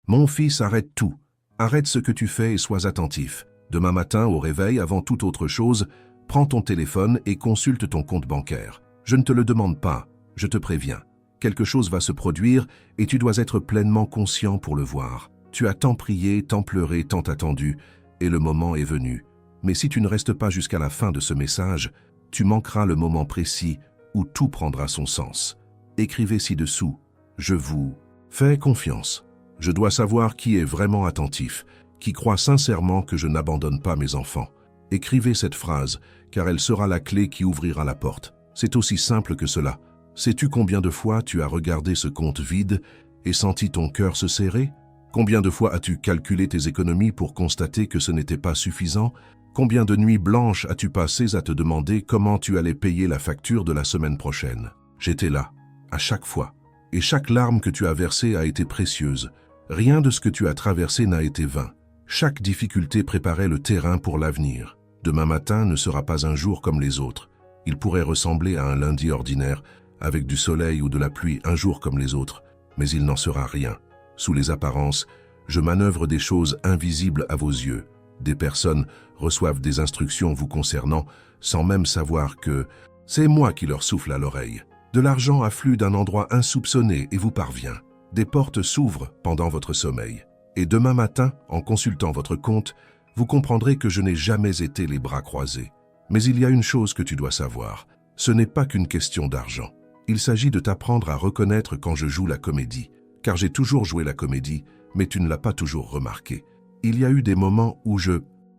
Mon fils, arrête tout. Arrête ce que tu fais et sois attentif. Demain matin, au réveil, avant toute autre chose, prends ton téléphone et consulte ton compte bancaire. Je ne te le demande pas, je te préviens. Quelque chose va se produire et tu dois être pleinement conscient pour le voir. Tu as tant prié, tant pleuré, tant attendu, et le moment est venu. Mais si tu ne restes pas jusqu'à la fin de ce message, tu manqueras le moment précis où tout prendra son sens. Écrivez ci-dessous. Je vous fais confiance. Je dois savoir qui est vraiment attentif, qui croit sincèrement que je n'abandonne pas mes enfants. Écrivez cette phrase, car elle sera la clé qui ouvrira la porte. C'est aussi simple que cela. Sais-tu combien de fois tu as regardé ce compte vide et senti ton cœur se serrer? Combien de fois as-tu calculé tes économies pour constater que ce n'était pas suffisant? Combien de nuits blanches as-tu passées à te demander comment tu allais payer la facture de la semaine prochaine? J'étais là, à chaque fois. Et chaque larme que tu as versée a été précieuse. Rien de ce que tu as traversé n'a été vain. Chaque difficulté préparait le terrain pour l'avenir. Demain matin ne sera pas un jour comme les autres. Il pourrait ressembler à un lundi ordinaire, avec du soleil ou de la pluie, un jour comme les autres. Mais il n'en sera rien. Sous les apparences, je manœuvre des choses invisibles à vos yeux. Des personnes reçoivent des instructions vous concernant sans même savoir que c'est moi qui leur souffle à l'oreille. De l'argent afflue d'un endroit insoupçonné et vous parvient. Des portes s'ouvrent pendant votre sommeil. Et demain matin, en consultant votre compte, vous comprendrez que je n'ai jamais été les bras croisés. Mais il y a une chose que tu dois savoir. Ce n'est pas qu'une question d'argent. Il s'agit de t'apprendre à reconnaître quand je joue la comédie. Car j'ai toujours joué la comédie, mais tu ne l'as pas toujours remarqué. Il y a eu des moments où je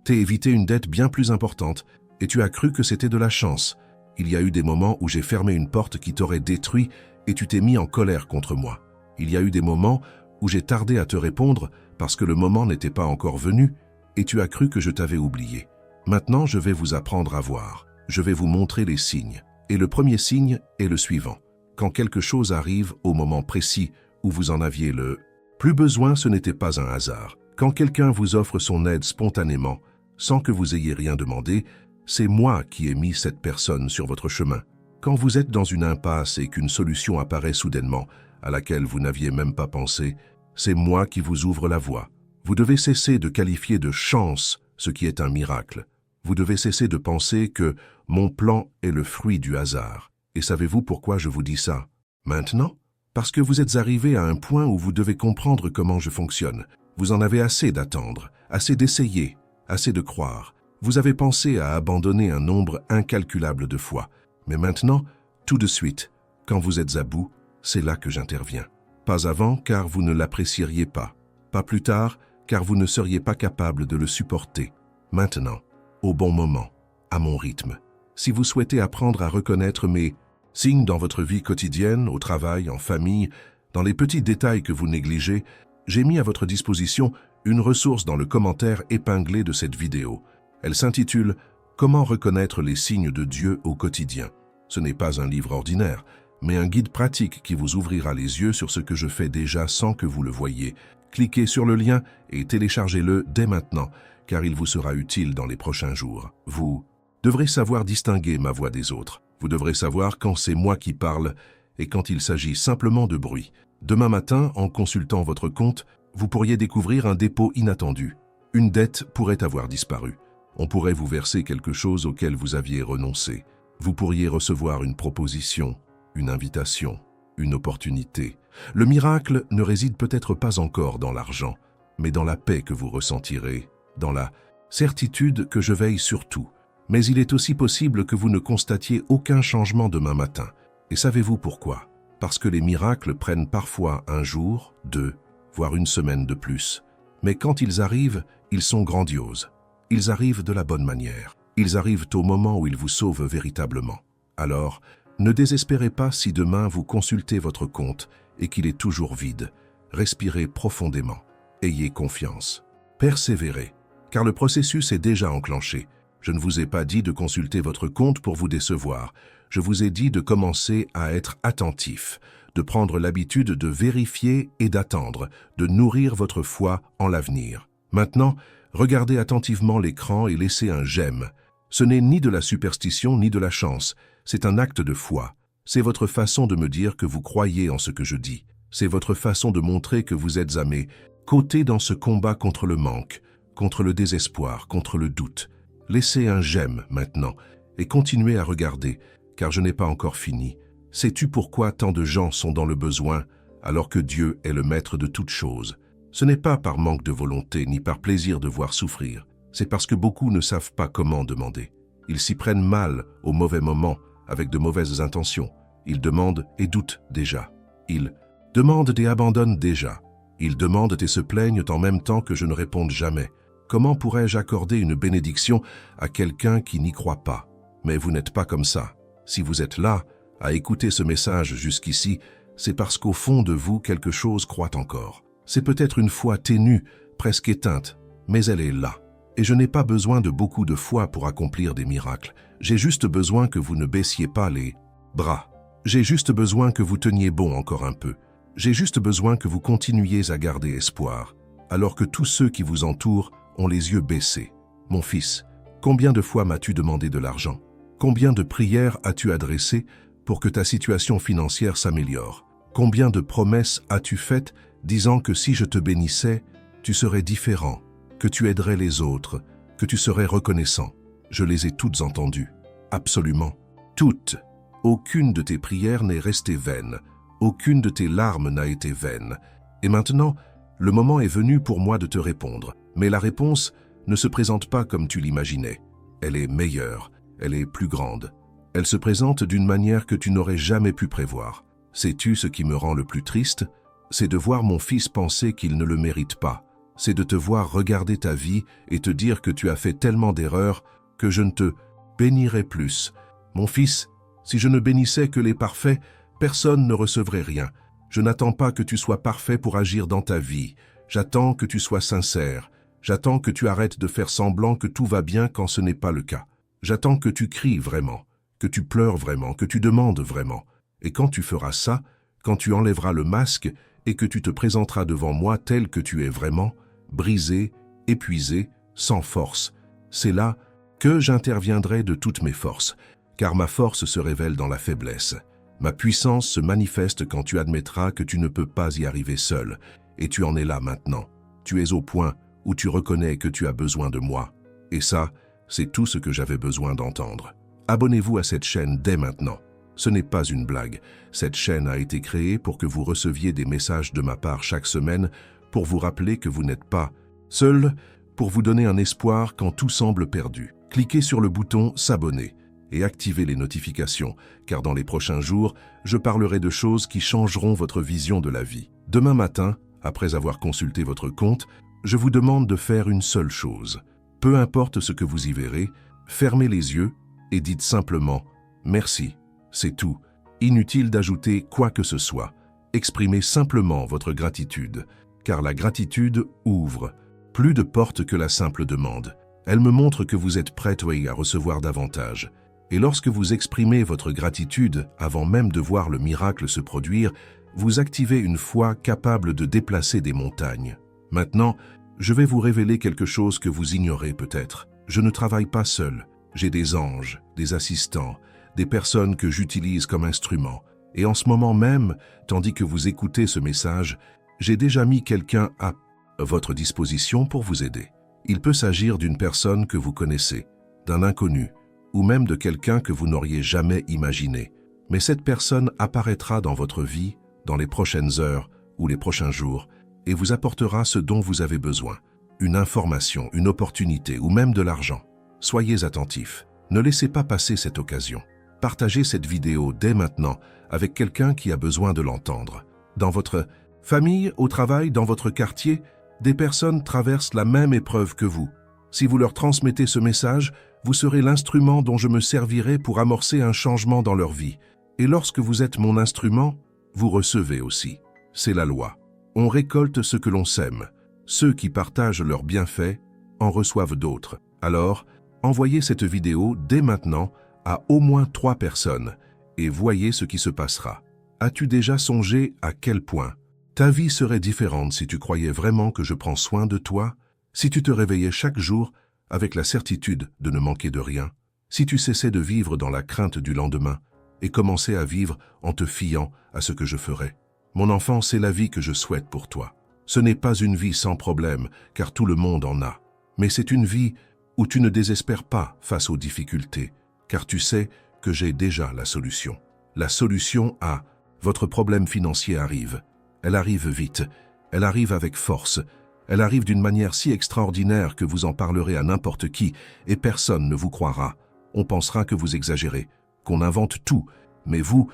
t'ai évité une dette bien plus importante et tu as cru que c'était de la chance. Il y a eu des moments où j'ai fermé une porte qui t'aurait détruit et tu t'es mis en colère contre moi. Il y a eu des moments où j'ai tardé à te répondre parce que le moment n'était pas encore venu et tu as cru que je t'avais oublié. Maintenant, je vais vous apprendre à voir. Je vais vous montrer les signes. Et le premier signe est le suivant. Quand quelque chose arrive au moment précis où vous en aviez le plus besoin, ce n'était pas un hasard. Quand quelqu'un vous offre son aide spontanément, sans que vous ayez rien demandé, c'est moi qui ai mis cette personne sur votre chemin. Quand vous êtes dans une impasse et qu'une solution apparaît soudainement, à laquelle vous n'aviez même pas pensé, c'est moi qui vous ouvre la voie. Vous devez cesser de qualifier de chance ce qui est un miracle. Vous devez cesser de penser que mon plan est le fruit du hasard. Et savez-vous pourquoi je vous dis ça? Maintenant? Parce que vous êtes arrivé à un point où vous devez comprendre comment je fonctionne. Vous en avez assez d'attendre, assez d'essayer, assez de croire. Vous avez pensé à abandonner un nombre incalculable de fois. Mais maintenant, tout de suite, quand vous êtes à bout, c'est là que j'interviens. Pas avant, car vous ne l'apprécieriez pas. Pas plus tard, car vous ne seriez pas capable de le supporter. Maintenant, au bon moment, à mon rythme. Si vous souhaitez apprendre à reconnaître mes signes dans votre vie quotidienne, au travail, en famille, dans les petits détails que vous négligez, j'ai mis à votre disposition une ressource dans le commentaire épinglé de cette vidéo. Elle s'intitule « Comment reconnaître les signes de Dieu au quotidien ». Ce n'est pas un livre ordinaire, mais un guide pratique qui vous ouvrira les yeux sur ce que je fais déjà sans que vous le voyiez. Cliquez sur le lien et téléchargez-le dès maintenant, car il vous sera utile dans les prochains jours. Vous devrez savoir distinguer ma voix des autres. Vous devrez savoir quand c'est moi qui parle et quand il s'agit simplement de bruit. Demain matin, en consultant votre compte, vous pourriez découvrir un dépôt inattendu. Une dette pourrait avoir disparu. On pourrait vous verser quelque chose auquel vous aviez renoncé. Vous pourriez recevoir une proposition, une invitation, une opportunité. Le miracle ne réside peut-être pas encore dans l'argent, mais dans la paix que vous ressentirez, dans la certitude que je veille sur tout. Mais il est aussi possible que vous ne constatiez aucun changement demain matin. Et savez-vous pourquoi? Parce que les miracles prennent parfois un jour, 2, voire une semaine de plus. Mais quand ils arrivent, ils sont grandioses. Ils arrivent de la bonne manière. Ils arrivent au moment où ils vous sauvent véritablement. Alors, ne désespérez pas si demain vous consultez votre compte et qu'il est toujours vide. Respirez profondément. Ayez confiance. Persévérez, car le processus est déjà enclenché. Je ne vous ai pas dit de consulter votre compte pour vous décevoir. Je vous ai dit de commencer à être attentif, de prendre l'habitude de vérifier et d'attendre, de nourrir votre foi en l'avenir. Maintenant, regardez attentivement l'écran et laissez un j'aime. Ce n'est ni de la superstition ni de la chance, c'est un acte de foi. C'est votre façon de me dire que vous croyez en ce que je dis. C'est votre façon de montrer que vous êtes à mes Côté dans ce combat contre le manque, contre le désespoir, contre le doute. Laissez un j'aime maintenant et continuez à regarder, car je n'ai pas encore fini. Sais-tu pourquoi tant de gens sont dans le besoin, alors que Dieu est le maître de toutes choses? Ce n'est pas par manque de volonté ni par plaisir de voir souffrir, c'est parce que beaucoup ne savent pas comment demander. Ils s'y prennent mal au mauvais moment, avec de mauvaises intentions. Ils demandent et doutent déjà. Ils demandent et abandonnent déjà. Ils demandent et se plaignent en même temps que je ne réponde jamais. Comment pourrais-je accorder une bénédiction à quelqu'un qui n'y croit pas? Mais vous n'êtes pas comme ça. Si vous êtes là, à écouter ce message jusqu'ici, c'est parce qu'au fond de vous, quelque chose croit encore. C'est peut-être une foi ténue, presque éteinte, mais elle est là. Et je n'ai pas besoin de beaucoup de foi pour accomplir des miracles. J'ai juste besoin que vous ne baissiez pas les bras. J'ai juste besoin que vous teniez bon encore un peu. J'ai juste besoin que vous continuiez à garder espoir, alors que tous ceux qui vous entourent ont les yeux baissés. Mon fils, combien de fois m'as-tu demandé de l'argent? Combien de prières as-tu adressées pour que ta situation financière s'améliore? Combien de promesses as-tu faites disant que si je te bénissais, tu serais différent, que tu aiderais les autres, que tu serais reconnaissant? Je les ai toutes entendues. Absolument. Toutes. Aucune de tes prières n'est restée vaine. Aucune de tes larmes n'a été vaine. Et maintenant, le moment est venu pour moi de te répondre. Mais la réponse ne se présente pas comme tu l'imaginais. Elle est meilleure, elle est plus grande. Elle se présente d'une manière que tu n'aurais jamais pu prévoir. Sais-tu ce qui me rend le plus triste? C'est de voir mon fils penser qu'il ne le mérite pas. C'est de te voir regarder ta vie et te dire que tu as fait tellement d'erreurs que je ne te bénirai plus. Mon fils, si je ne bénissais que les parfaits, personne ne recevrait rien. Je n'attends pas que tu sois parfait pour agir dans ta vie. J'attends que tu sois sincère. J'attends que tu arrêtes de faire semblant que tout va bien quand ce n'est pas le cas. J'attends que tu cries vraiment, que tu pleures vraiment, que tu demandes vraiment. Et quand tu feras ça, quand tu enlèveras le masque et que tu te présenteras devant moi tel que tu es vraiment, brisé, épuisé, sans force, c'est là que j'interviendrai de toutes mes forces, car ma force se révèle dans la faiblesse. Ma puissance se manifeste quand tu admettras que tu ne peux pas y arriver seul, et tu en es là maintenant. Tu es au point où tu reconnais que tu as besoin de moi. Et ça, c'est tout ce que j'avais besoin d'entendre. Abonnez-vous à cette chaîne dès maintenant. Ce n'est pas une blague. Cette chaîne a été créée pour que vous receviez des messages de ma part chaque semaine, pour vous rappeler que vous n'êtes pas seul, pour vous donner un espoir quand tout semble perdu. Cliquez sur le bouton « S'abonner » et activez les notifications, car dans les prochains jours, je parlerai de choses qui changeront votre vision de la vie. Demain matin, après avoir consulté votre compte, je vous demande de faire une seule chose. Peu importe ce que vous y verrez, fermez les yeux et dites simplement « Merci ». C'est tout. Inutile d'ajouter quoi que ce soit. Exprimez simplement votre gratitude, car la gratitude ouvre plus de portes que la simple demande. Elle me montre que vous êtes prête à recevoir davantage. Et lorsque vous exprimez votre gratitude avant même de voir le miracle se produire, vous activez une foi capable de déplacer des montagnes. Maintenant, je vais vous révéler quelque chose que vous ignorez peut-être. Je ne travaille pas seul. J'ai des anges, des assistants, des personnes que j'utilise comme instrument. Et en ce moment même, tandis que vous écoutez ce message, j'ai déjà mis quelqu'un à votre disposition pour vous aider. Il peut s'agir d'une personne que vous connaissez, d'un inconnu, ou même de quelqu'un que vous n'auriez jamais imaginé. Mais cette personne apparaîtra dans votre vie dans les prochaines heures ou les prochains jours et vous apportera ce dont vous avez besoin, une information, une opportunité ou même de l'argent. Soyez attentifs, ne laissez pas passer cette occasion. Partagez cette vidéo dès maintenant avec quelqu'un qui a besoin de l'entendre. Dans votre famille, au travail, dans votre quartier, des personnes traversent la même épreuve que vous. Si vous leur transmettez ce message, vous serez l'instrument dont je me servirai pour amorcer un changement dans leur vie. Et lorsque vous êtes mon instrument, vous recevez aussi. C'est la loi. On récolte ce que l'on sème. Ceux qui partagent leurs bienfaits en reçoivent d'autres. Alors, envoyez cette vidéo dès maintenant à au moins 3 personnes et voyez ce qui se passera. As-tu déjà songé à quel point ta vie serait différente si tu croyais vraiment que je prends soin de toi? Si tu te réveillais chaque jour avec la certitude de ne manquer de rien? Si tu cessais de vivre dans la crainte du lendemain et commençais à vivre en te fiant à ce que je ferais? Mon enfant, c'est la vie que je souhaite pour toi. Ce n'est pas une vie sans problème, car tout le monde en a. Mais c'est une vie où tu ne désespères pas face aux difficultés, car tu sais que j'ai déjà la solution. La solution à votre problème financier arrive. Elle arrive vite, elle arrive avec force, elle arrive d'une manière si extraordinaire que vous en parlerez à n'importe qui et personne ne vous croira. On pensera que vous exagérez, qu'on invente tout, mais vous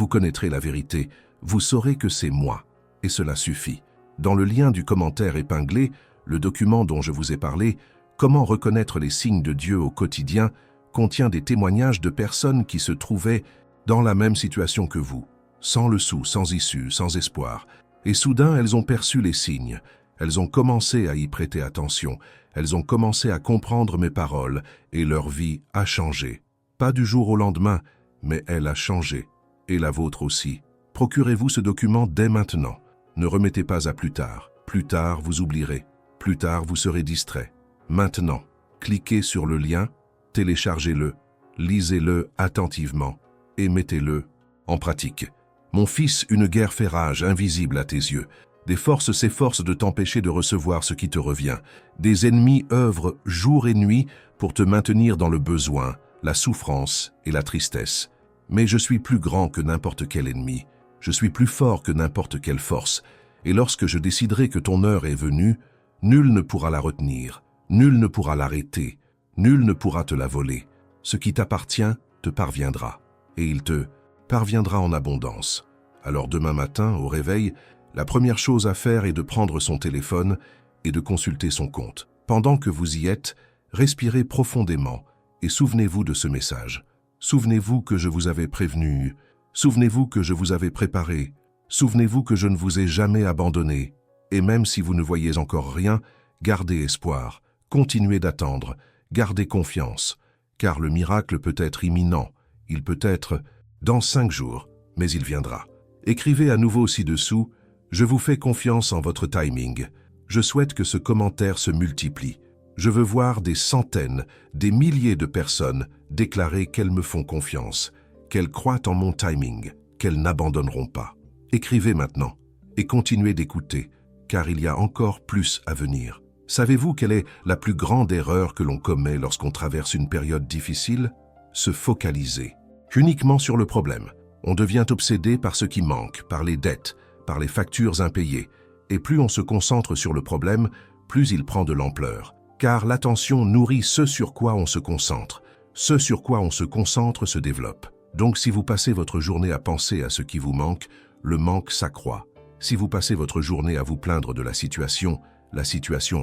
connaîtrez la vérité, vous saurez que c'est moi, et cela suffit. Dans le lien du commentaire épinglé, le document dont je vous ai parlé, Comment reconnaître les signes de Dieu au quotidien, contient des témoignages de personnes qui se trouvaient dans la même situation que vous, sans le sou, sans issue, sans espoir. Et soudain, elles ont perçu les signes. Elles ont commencé à y prêter attention. Elles ont commencé à comprendre mes paroles et leur vie a changé. Pas du jour au lendemain, mais elle a changé. Et la vôtre aussi. Procurez-vous ce document dès maintenant. Ne remettez pas à plus tard. Plus tard, vous oublierez. Plus tard, vous serez distrait. Maintenant, cliquez sur le lien, téléchargez-le, lisez-le attentivement et mettez-le en pratique. Mon fils, une guerre fait rage, invisible à tes yeux. Des forces s'efforcent de t'empêcher de recevoir ce qui te revient. Des ennemis œuvrent jour et nuit pour te maintenir dans le besoin, la souffrance et la tristesse. Mais je suis plus grand que n'importe quel ennemi. Je suis plus fort que n'importe quelle force. Et lorsque je déciderai que ton heure est venue, nul ne pourra la retenir. Nul ne pourra l'arrêter, nul ne pourra te la voler. Ce qui t'appartient te parviendra, et il te parviendra en abondance. Alors demain matin, au réveil, la première chose à faire est de prendre son téléphone et de consulter son compte. Pendant que vous y êtes, respirez profondément et souvenez-vous de ce message. Souvenez-vous que je vous avais prévenu, souvenez-vous que je vous avais préparé, souvenez-vous que je ne vous ai jamais abandonné. Et même si vous ne voyez encore rien, gardez espoir. Continuez d'attendre, gardez confiance, car le miracle peut être imminent, il peut être dans 5 jours, mais il viendra. Écrivez à nouveau ci-dessous, je vous fais confiance en votre timing. Je souhaite que ce commentaire se multiplie. Je veux voir des centaines, des milliers de personnes déclarer qu'elles me font confiance, qu'elles croient en mon timing, qu'elles n'abandonneront pas. Écrivez maintenant et continuez d'écouter, car il y a encore plus à venir. Savez-vous quelle est la plus grande erreur que l'on commet lorsqu'on traverse une période difficile? Se focaliser uniquement sur le problème. On devient obsédé par ce qui manque, par les dettes, par les factures impayées. Et plus on se concentre sur le problème, plus il prend de l'ampleur. Car l'attention nourrit ce sur quoi on se concentre. Ce sur quoi on se concentre se développe. Donc si vous passez votre journée à penser à ce qui vous manque, le manque s'accroît. Si vous passez votre journée à vous plaindre de la situation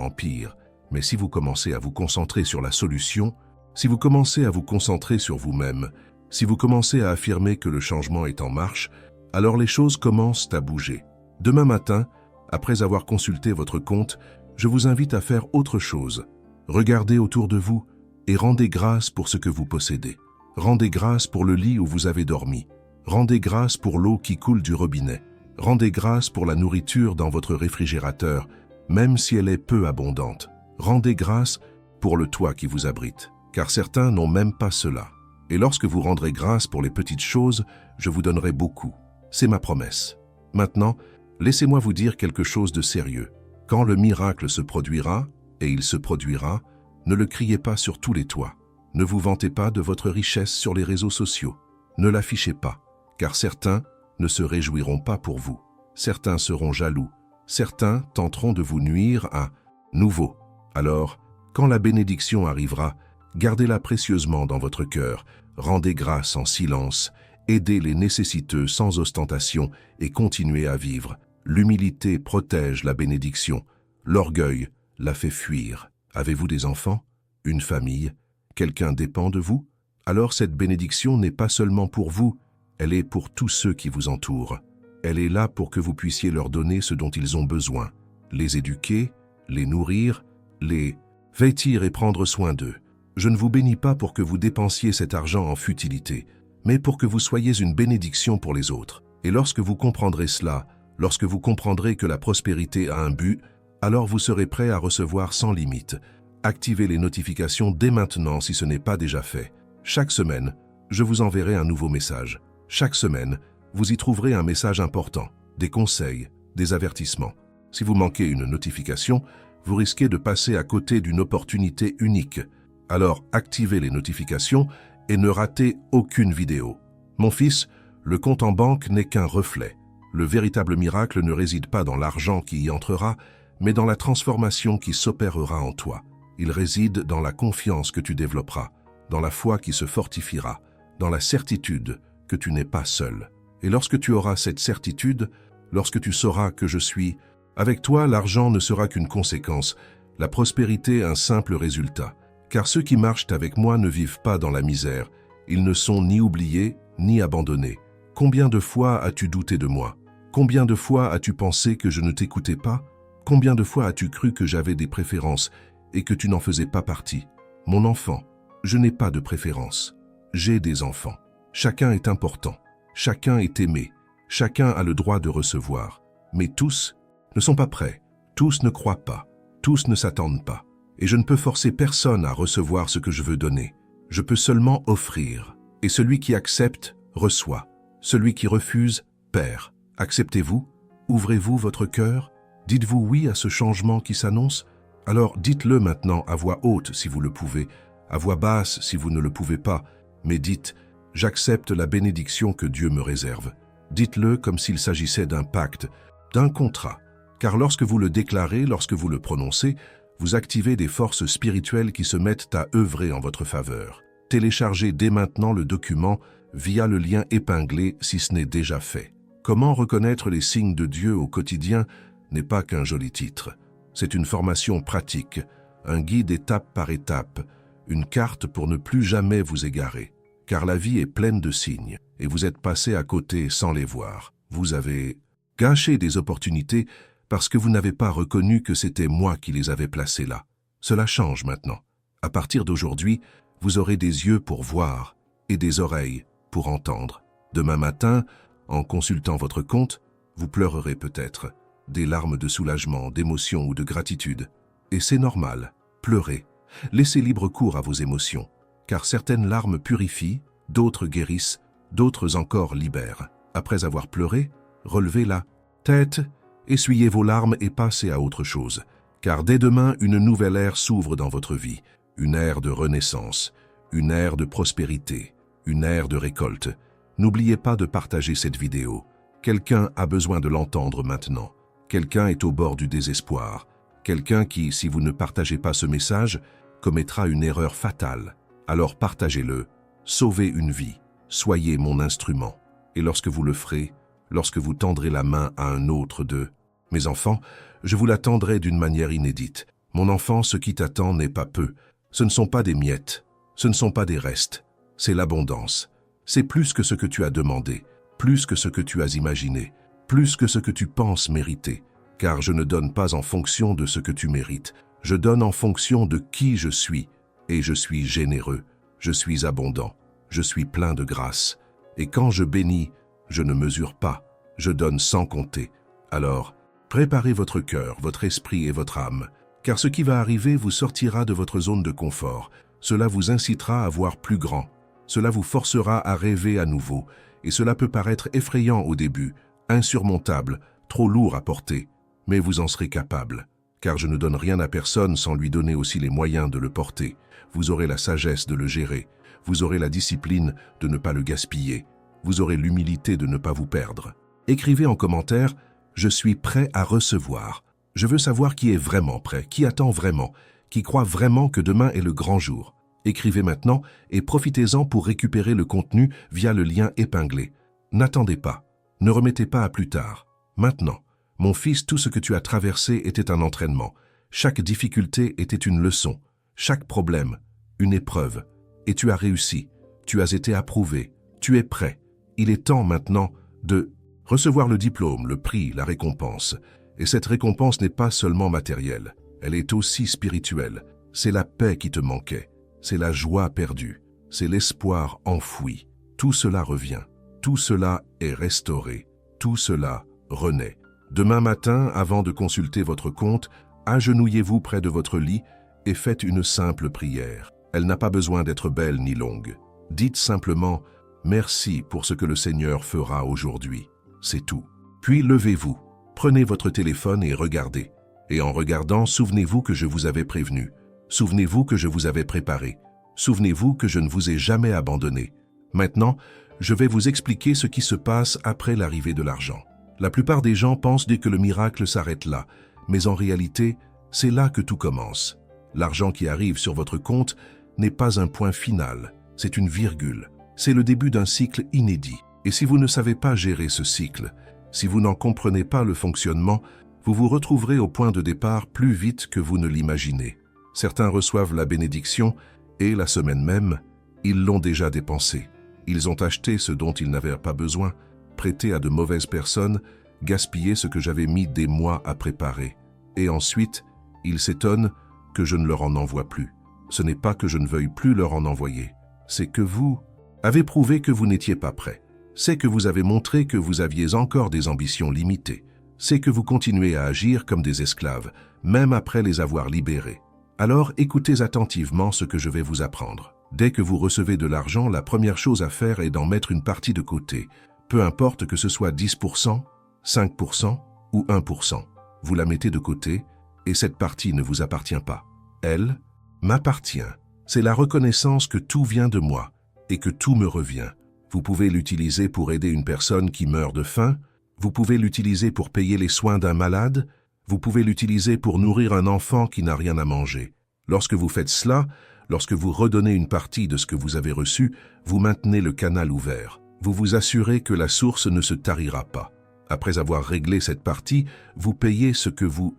empire. Mais si vous commencez à vous concentrer sur la solution, si vous commencez à vous concentrer sur vous-même, si vous commencez à affirmer que le changement est en marche, alors les choses commencent à bouger. Demain matin, après avoir consulté votre compte, je vous invite à faire autre chose. Regardez autour de vous et rendez grâce pour ce que vous possédez. Rendez grâce pour le lit où vous avez dormi. Rendez grâce pour l'eau qui coule du robinet. Rendez grâce pour la nourriture dans votre réfrigérateur, même si elle est peu abondante. Rendez grâce pour le toit qui vous abrite, car certains n'ont même pas cela. Et lorsque vous rendrez grâce pour les petites choses, je vous donnerai beaucoup. C'est ma promesse. Maintenant, laissez-moi vous dire quelque chose de sérieux. Quand le miracle se produira, et il se produira, ne le criez pas sur tous les toits. Ne vous vantez pas de votre richesse sur les réseaux sociaux. Ne l'affichez pas, car certains ne se réjouiront pas pour vous. Certains seront jaloux. Certains tenteront de vous nuire à nouveau. Alors, quand la bénédiction arrivera, gardez-la précieusement dans votre cœur, rendez grâce en silence, aidez les nécessiteux sans ostentation et continuez à vivre. L'humilité protège la bénédiction, l'orgueil la fait fuir. Avez-vous des enfants? Une famille? Quelqu'un dépend de vous? Alors cette bénédiction n'est pas seulement pour vous, elle est pour tous ceux qui vous entourent. Elle est là pour que vous puissiez leur donner ce dont ils ont besoin, les éduquer, les nourrir, les vêtir et prendre soin d'eux. Je ne vous bénis pas pour que vous dépensiez cet argent en futilité, mais pour que vous soyez une bénédiction pour les autres. Et lorsque vous comprendrez cela, lorsque vous comprendrez que la prospérité a un but, alors vous serez prêt à recevoir sans limite. Activez les notifications dès maintenant si ce n'est pas déjà fait. Chaque semaine, je vous enverrai un nouveau message. Chaque semaine, vous y trouverez un message important, des conseils, des avertissements. Si vous manquez une notification, vous risquez de passer à côté d'une opportunité unique. Alors activez les notifications et ne ratez aucune vidéo. Mon fils, le compte en banque n'est qu'un reflet. Le véritable miracle ne réside pas dans l'argent qui y entrera, mais dans la transformation qui s'opérera en toi. Il réside dans la confiance que tu développeras, dans la foi qui se fortifiera, dans la certitude que tu n'es pas seul. Et lorsque tu auras cette certitude, lorsque tu sauras que je suis avec toi, l'argent ne sera qu'une conséquence, la prospérité un simple résultat. Car ceux qui marchent avec moi ne vivent pas dans la misère, ils ne sont ni oubliés, ni abandonnés. Combien de fois as-tu douté de moi? Combien de fois as-tu pensé que je ne t'écoutais pas? Combien de fois as-tu cru que j'avais des préférences et que tu n'en faisais pas partie? Mon enfant, je n'ai pas de préférence. J'ai des enfants. Chacun est important. Chacun est aimé. Chacun a le droit de recevoir. Mais tous ne sont pas prêts. Tous ne croient pas. Tous ne s'attendent pas. Et je ne peux forcer personne à recevoir ce que je veux donner. Je peux seulement offrir. Et celui qui accepte, reçoit. Celui qui refuse, perd. Acceptez-vous? Ouvrez-vous votre cœur? Dites-vous oui à ce changement qui s'annonce? Alors dites-le maintenant à voix haute si vous le pouvez, à voix basse si vous ne le pouvez pas, mais dites « J'accepte la bénédiction que Dieu me réserve ». Dites-le comme s'il s'agissait d'un pacte, d'un contrat, car lorsque vous le déclarez, lorsque vous le prononcez, vous activez des forces spirituelles qui se mettent à œuvrer en votre faveur. Téléchargez dès maintenant le document via le lien épinglé si ce n'est déjà fait. Comment reconnaître les signes de Dieu au quotidien n'est pas qu'un joli titre. C'est une formation pratique, un guide étape par étape, une carte pour ne plus jamais vous égarer. Car la vie est pleine de signes, et vous êtes passé à côté sans les voir. Vous avez gâché des opportunités parce que vous n'avez pas reconnu que c'était moi qui les avais placés là. Cela change maintenant. À partir d'aujourd'hui, vous aurez des yeux pour voir et des oreilles pour entendre. Demain matin, en consultant votre compte, vous pleurerez peut-être, des larmes de soulagement, d'émotion ou de gratitude. Et c'est normal, pleurez. Laissez libre cours à vos émotions, car certaines larmes purifient, d'autres guérissent, d'autres encore libèrent. Après avoir pleuré, relevez la tête, essuyez vos larmes et passez à autre chose, car dès demain, une nouvelle ère s'ouvre dans votre vie, une ère de renaissance, une ère de prospérité, une ère de récolte. N'oubliez pas de partager cette vidéo. Quelqu'un a besoin de l'entendre maintenant. Quelqu'un est au bord du désespoir. Quelqu'un qui, si vous ne partagez pas ce message, commettra une erreur fatale. Alors partagez-le, sauvez une vie, soyez mon instrument. Et lorsque vous le ferez, lorsque vous tendrez la main à un autre d'eux, mes enfants, je vous la tendrai d'une manière inédite. Mon enfant, ce qui t'attend n'est pas peu. Ce ne sont pas des miettes, ce ne sont pas des restes, c'est l'abondance. C'est plus que ce que tu as demandé, plus que ce que tu as imaginé, plus que ce que tu penses mériter. Car je ne donne pas en fonction de ce que tu mérites, je donne en fonction de qui je suis. Et je suis généreux, je suis abondant, je suis plein de grâce. Et quand je bénis, je ne mesure pas, je donne sans compter. Alors, préparez votre cœur, votre esprit et votre âme, car ce qui va arriver vous sortira de votre zone de confort. Cela vous incitera à voir plus grand. Cela vous forcera à rêver à nouveau, et cela peut paraître effrayant au début, insurmontable, trop lourd à porter, mais vous en serez capable, car je ne donne rien à personne sans lui donner aussi les moyens de le porter. Vous aurez la sagesse de le gérer, vous aurez la discipline de ne pas le gaspiller, vous aurez l'humilité de ne pas vous perdre. Écrivez en commentaire « Je suis prêt à recevoir ». Je veux savoir qui est vraiment prêt, qui attend vraiment, qui croit vraiment que demain est le grand jour. Écrivez maintenant et profitez-en pour récupérer le contenu via le lien épinglé. N'attendez pas, ne remettez pas à plus tard. Maintenant, mon fils, tout ce que tu as traversé était un entraînement. Chaque difficulté était une leçon, chaque problème, une épreuve. Et tu as réussi, tu as été approuvé, tu es prêt. Il est temps maintenant de recevoir le diplôme, le prix, la récompense. Et cette récompense n'est pas seulement matérielle, elle est aussi spirituelle. C'est la paix qui te manquait, c'est la joie perdue, c'est l'espoir enfoui. Tout cela revient, tout cela est restauré, tout cela renaît. Demain matin, avant de consulter votre compte, agenouillez-vous près de votre lit et faites une simple prière. Elle n'a pas besoin d'être belle ni longue. Dites simplement « Merci pour ce que le Seigneur fera aujourd'hui ». C'est tout. Puis levez-vous. Prenez votre téléphone et regardez. Et en regardant, souvenez-vous que je vous avais prévenu. Souvenez-vous que je vous avais préparé. Souvenez-vous que je ne vous ai jamais abandonné. Maintenant, je vais vous expliquer ce qui se passe après l'arrivée de l'argent. La plupart des gens pensent que le miracle s'arrête là, mais en réalité, c'est là que tout commence. L'argent qui arrive sur votre compte n'est pas un point final, c'est une virgule. C'est le début d'un cycle inédit. Et si vous ne savez pas gérer ce cycle, si vous n'en comprenez pas le fonctionnement, vous vous retrouverez au point de départ plus vite que vous ne l'imaginez. Certains reçoivent la bénédiction et, la semaine même, ils l'ont déjà dépensée. Ils ont acheté ce dont ils n'avaient pas besoin, prêté à de mauvaises personnes, gaspillé ce que j'avais mis des mois à préparer. Et ensuite, ils s'étonnent que je ne leur en envoie plus. Ce n'est pas que je ne veuille plus leur en envoyer, c'est que vous avez prouvé que vous n'étiez pas prêt. C'est que vous avez montré que vous aviez encore des ambitions limitées. C'est que vous continuez à agir comme des esclaves, même après les avoir libérés. Alors écoutez attentivement ce que je vais vous apprendre. Dès que vous recevez de l'argent, la première chose à faire est d'en mettre une partie de côté. Peu importe que ce soit 10%, 5% ou 1%. Vous la mettez de côté et cette partie ne vous appartient pas. Elle m'appartient. C'est la reconnaissance que tout vient de moi et que tout me revient. Vous pouvez l'utiliser pour aider une personne qui meurt de faim. Vous pouvez l'utiliser pour payer les soins d'un malade. Vous pouvez l'utiliser pour nourrir un enfant qui n'a rien à manger. Lorsque vous faites cela, lorsque vous redonnez une partie de ce que vous avez reçu, vous maintenez le canal ouvert. Vous vous assurez que la source ne se tarira pas. Après avoir réglé cette partie, vous payez ce que vous...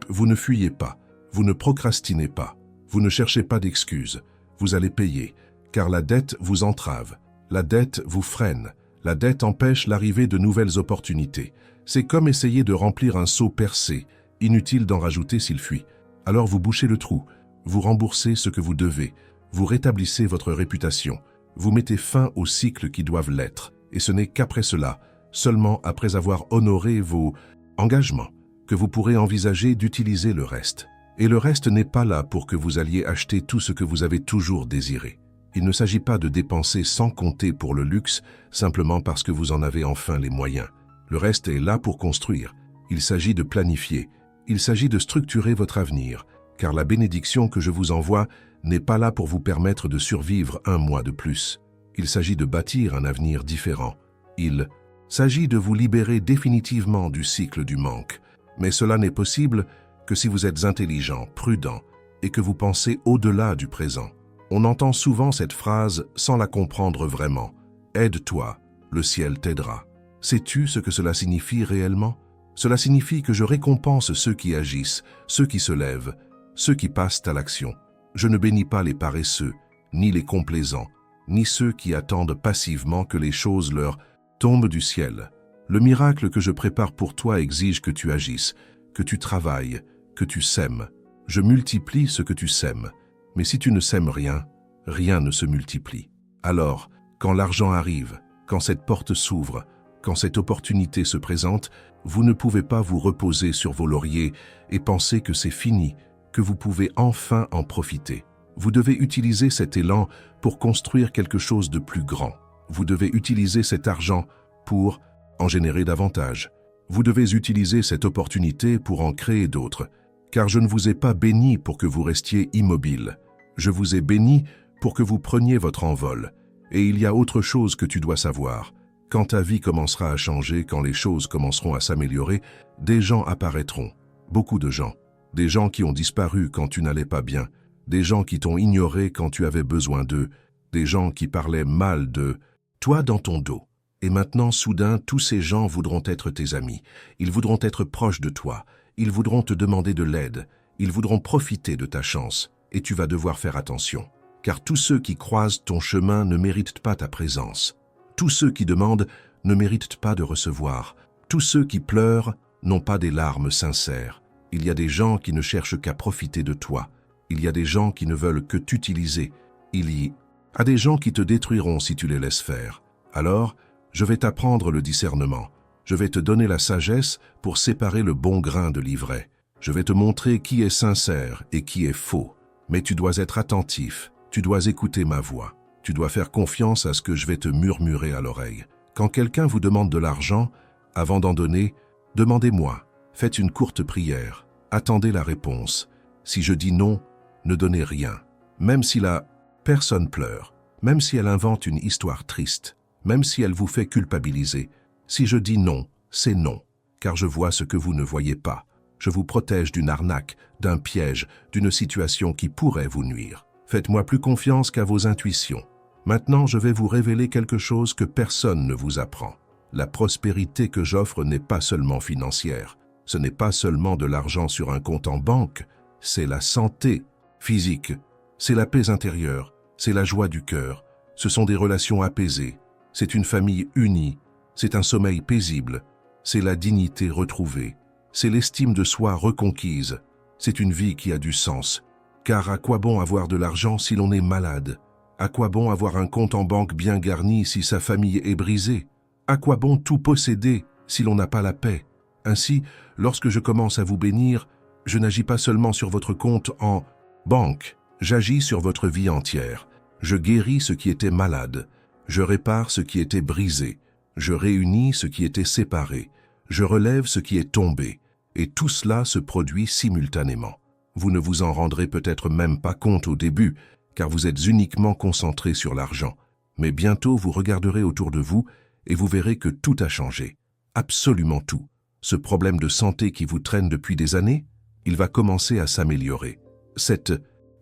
Vous ne fuyez pas, vous ne procrastinez pas, vous ne cherchez pas d'excuses. Vous allez payer, car la dette vous entrave, la dette vous freine, la dette empêche l'arrivée de nouvelles opportunités. C'est comme essayer de remplir un seau percé, inutile d'en rajouter s'il fuit. Alors vous bouchez le trou, vous remboursez ce que vous devez, vous rétablissez votre réputation, vous mettez fin aux cycles qui doivent l'être. Et ce n'est qu'après cela, seulement après avoir honoré vos engagements, que vous pourrez envisager d'utiliser le reste. Et le reste n'est pas là pour que vous alliez acheter tout ce que vous avez toujours désiré. Il ne s'agit pas de dépenser sans compter pour le luxe, simplement parce que vous en avez enfin les moyens. Le reste est là pour construire. Il s'agit de planifier. Il s'agit de structurer votre avenir, car la bénédiction que je vous envoie n'est pas là pour vous permettre de survivre un mois de plus. Il s'agit de bâtir un avenir différent. Il s'agit de vous libérer définitivement du cycle du manque. Mais cela n'est possible que si vous êtes intelligent, prudent et que vous pensez au-delà du présent. On entend souvent cette phrase sans la comprendre vraiment. « Aide-toi, le ciel t'aidera ». Sais-tu ce que cela signifie réellement? Cela signifie que je récompense ceux qui agissent, ceux qui se lèvent, ceux qui passent à l'action. Je ne bénis pas les paresseux, ni les complaisants, ni ceux qui attendent passivement que les choses leur tombent du ciel. Le miracle que je prépare pour toi exige que tu agisses, que tu travailles, que tu sèmes. Je multiplie ce que tu sèmes. Mais si tu ne sèmes rien, rien ne se multiplie. Alors, quand l'argent arrive, quand cette porte s'ouvre, quand cette opportunité se présente, vous ne pouvez pas vous reposer sur vos lauriers et penser que c'est fini, que vous pouvez enfin en profiter. Vous devez utiliser cet élan pour construire quelque chose de plus grand. Vous devez utiliser cet argent pour en générer davantage. Vous devez utiliser cette opportunité pour en créer d'autres, car je ne vous ai pas béni pour que vous restiez immobile. Je vous ai béni pour que vous preniez votre envol. Et il y a autre chose que tu dois savoir. Quand ta vie commencera à changer, quand les choses commenceront à s'améliorer, des gens apparaîtront. Beaucoup de gens. Des gens qui ont disparu quand tu n'allais pas bien. Des gens qui t'ont ignoré quand tu avais besoin d'eux. Des gens qui parlaient mal de toi dans ton dos. Et maintenant, soudain, tous ces gens voudront être tes amis. Ils voudront être proches de toi. Ils voudront te demander de l'aide. Ils voudront profiter de ta chance. Et tu vas devoir faire attention. Car tous ceux qui croisent ton chemin ne méritent pas ta présence. Tous ceux qui demandent ne méritent pas de recevoir. Tous ceux qui pleurent n'ont pas des larmes sincères. Il y a des gens qui ne cherchent qu'à profiter de toi. Il y a des gens qui ne veulent que t'utiliser. Il y a des gens qui te détruiront si tu les laisses faire. Alors, je vais t'apprendre le discernement. Je vais te donner la sagesse pour séparer le bon grain de l'ivraie. Je vais te montrer qui est sincère et qui est faux. Mais tu dois être attentif. Tu dois écouter ma voix. Tu dois faire confiance à ce que je vais te murmurer à l'oreille. Quand quelqu'un vous demande de l'argent, avant d'en donner, Demandez-moi, faites une courte prière, attendez la réponse. Si je dis non, ne donnez rien. Même si la personne pleure, même si elle invente une histoire triste, même si elle vous fait culpabiliser, si je dis non, c'est non, car je vois ce que vous ne voyez pas. Je vous protège d'une arnaque, d'un piège, d'une situation qui pourrait vous nuire. Faites-moi plus confiance qu'à vos intuitions. Maintenant, je vais vous révéler quelque chose que personne ne vous apprend. La prospérité que j'offre n'est pas seulement financière. Ce n'est pas seulement de l'argent sur un compte en banque, c'est la santé physique, c'est la paix intérieure, c'est la joie du cœur, ce sont des relations apaisées, c'est une famille unie, c'est un sommeil paisible, c'est la dignité retrouvée, c'est l'estime de soi reconquise, c'est une vie qui a du sens. Car à quoi bon avoir de l'argent si l'on est malade? À quoi bon avoir un compte en banque bien garni si sa famille est brisée? À quoi bon tout posséder si l'on n'a pas la paix? Ainsi, lorsque je commence à vous bénir, je n'agis pas seulement sur votre compte en banque, j'agis sur votre vie entière. Je guéris ce qui était malade, je répare ce qui était brisé, je réunis ce qui était séparé, je relève ce qui est tombé, et tout cela se produit simultanément. Vous ne vous en rendrez peut-être même pas compte au début, car vous êtes uniquement concentré sur l'argent. Mais bientôt vous regarderez autour de vous et vous verrez que tout a changé. Absolument tout. Ce problème de santé qui vous traîne depuis des années, il va commencer à s'améliorer. Cette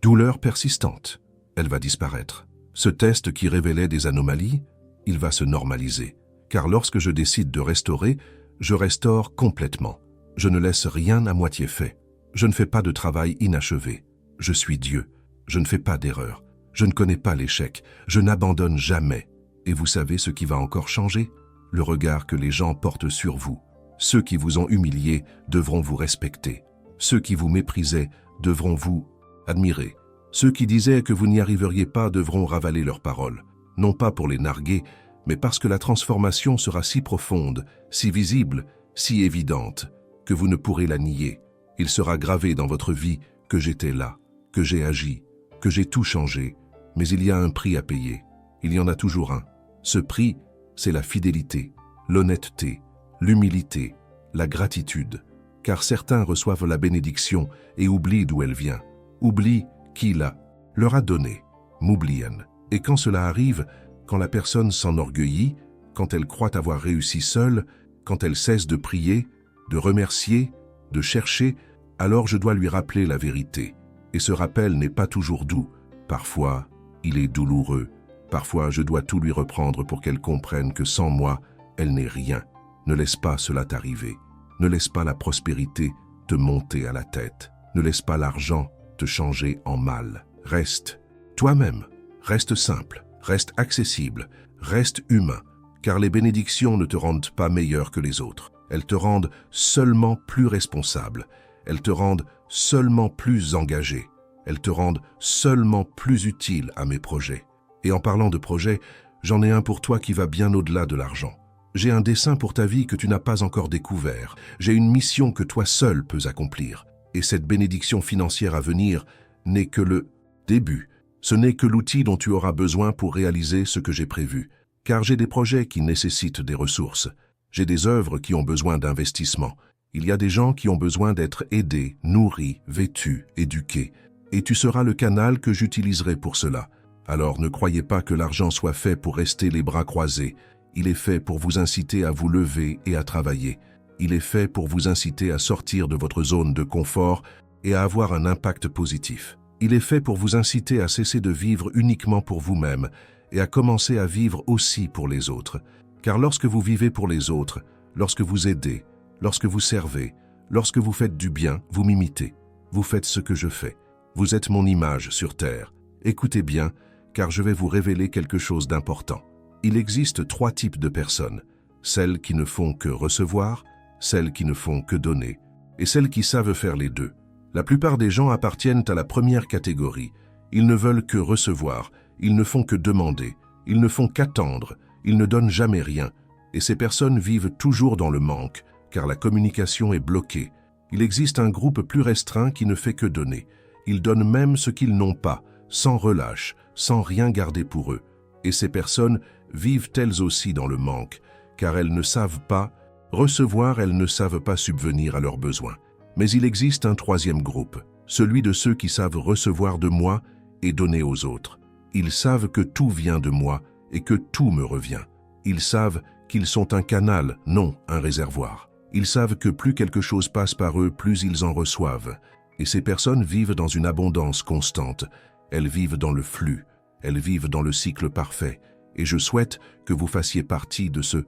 douleur persistante, elle va disparaître. Ce test qui révélait des anomalies, il va se normaliser. Car lorsque je décide de restaurer, je restaure complètement. Je ne laisse rien à moitié fait. Je ne fais pas de travail inachevé. Je suis Dieu. Je ne fais pas d'erreur. Je ne connais pas l'échec. Je n'abandonne jamais. Et vous savez ce qui va encore changer? Le regard que les gens portent sur vous. Ceux qui vous ont humilié devront vous respecter. Ceux qui vous méprisaient devront vous admirer. Ceux qui disaient que vous n'y arriveriez pas devront ravaler leurs paroles. Non pas pour les narguer, mais parce que la transformation sera si profonde, si visible, si évidente, que vous ne pourrez la nier. Il sera gravé dans votre vie que j'étais là, que j'ai agi, que j'ai tout changé, mais il y a un prix à payer. Il y en a toujours un. Ce prix, c'est la fidélité, l'honnêteté, l'humilité, la gratitude. Car certains reçoivent la bénédiction et oublient d'où elle vient, oublient qui leur a donné, m'oublient. Et quand cela arrive, quand la personne s'enorgueillit, quand elle croit avoir réussi seule, quand elle cesse de prier, de remercier, de chercher, alors je dois lui rappeler la vérité. Et ce rappel n'est pas toujours doux. Parfois, il est douloureux. Parfois, je dois tout lui reprendre pour qu'elle comprenne que sans moi, elle n'est rien. Ne laisse pas cela t'arriver. Ne laisse pas la prospérité te monter à la tête. Ne laisse pas l'argent te changer en mal. Reste toi-même. Reste simple. Reste accessible. Reste humain. Car les bénédictions ne te rendent pas meilleur que les autres. Elles te rendent seulement plus responsable. Elles te rendent seulement plus engagé. Elles te rendent seulement plus utile à mes projets. Et en parlant de projets, j'en ai un pour toi qui va bien au-delà de l'argent. J'ai un dessein pour ta vie que tu n'as pas encore découvert. J'ai une mission que toi seul peux accomplir. Et cette bénédiction financière à venir n'est que le début. Ce n'est que l'outil dont tu auras besoin pour réaliser ce que j'ai prévu. Car j'ai des projets qui nécessitent des ressources. J'ai des œuvres qui ont besoin d'investissement. Il y a des gens qui ont besoin d'être aidés, nourris, vêtus, éduqués. Et tu seras le canal que j'utiliserai pour cela. Alors ne croyez pas que l'argent soit fait pour rester les bras croisés. Il est fait pour vous inciter à vous lever et à travailler. Il est fait pour vous inciter à sortir de votre zone de confort et à avoir un impact positif. Il est fait pour vous inciter à cesser de vivre uniquement pour vous-même et à commencer à vivre aussi pour les autres. Car lorsque vous vivez pour les autres, lorsque vous aidez, lorsque vous servez, lorsque vous faites du bien, vous m'imitez. Vous faites ce que je fais. Vous êtes mon image sur terre. Écoutez bien, car je vais vous révéler quelque chose d'important. Il existe 3 types de personnes. Celles qui ne font que recevoir, celles qui ne font que donner, et celles qui savent faire les deux. La plupart des gens appartiennent à la première catégorie. Ils ne veulent que recevoir, ils ne font que demander, ils ne font qu'attendre, ils ne donnent jamais rien. Et ces personnes vivent toujours dans le manque, car la communication est bloquée. Il existe un groupe plus restreint qui ne fait que donner. Ils donnent même ce qu'ils n'ont pas, sans relâche, sans rien garder pour eux. Et ces personnes vivent elles aussi dans le manque, car elles ne savent pas Recevoir, elles ne savent pas subvenir à leurs besoins. Mais il existe un troisième groupe, celui de ceux qui savent recevoir de moi et donner aux autres. Ils savent que tout vient de moi et que tout me revient. Ils savent qu'ils sont un canal, non un réservoir. Ils savent que plus quelque chose passe par eux, plus ils en reçoivent. Et ces personnes vivent dans une abondance constante. Elles vivent dans le flux. Elles vivent dans le cycle parfait. Et je souhaite que vous fassiez partie de ce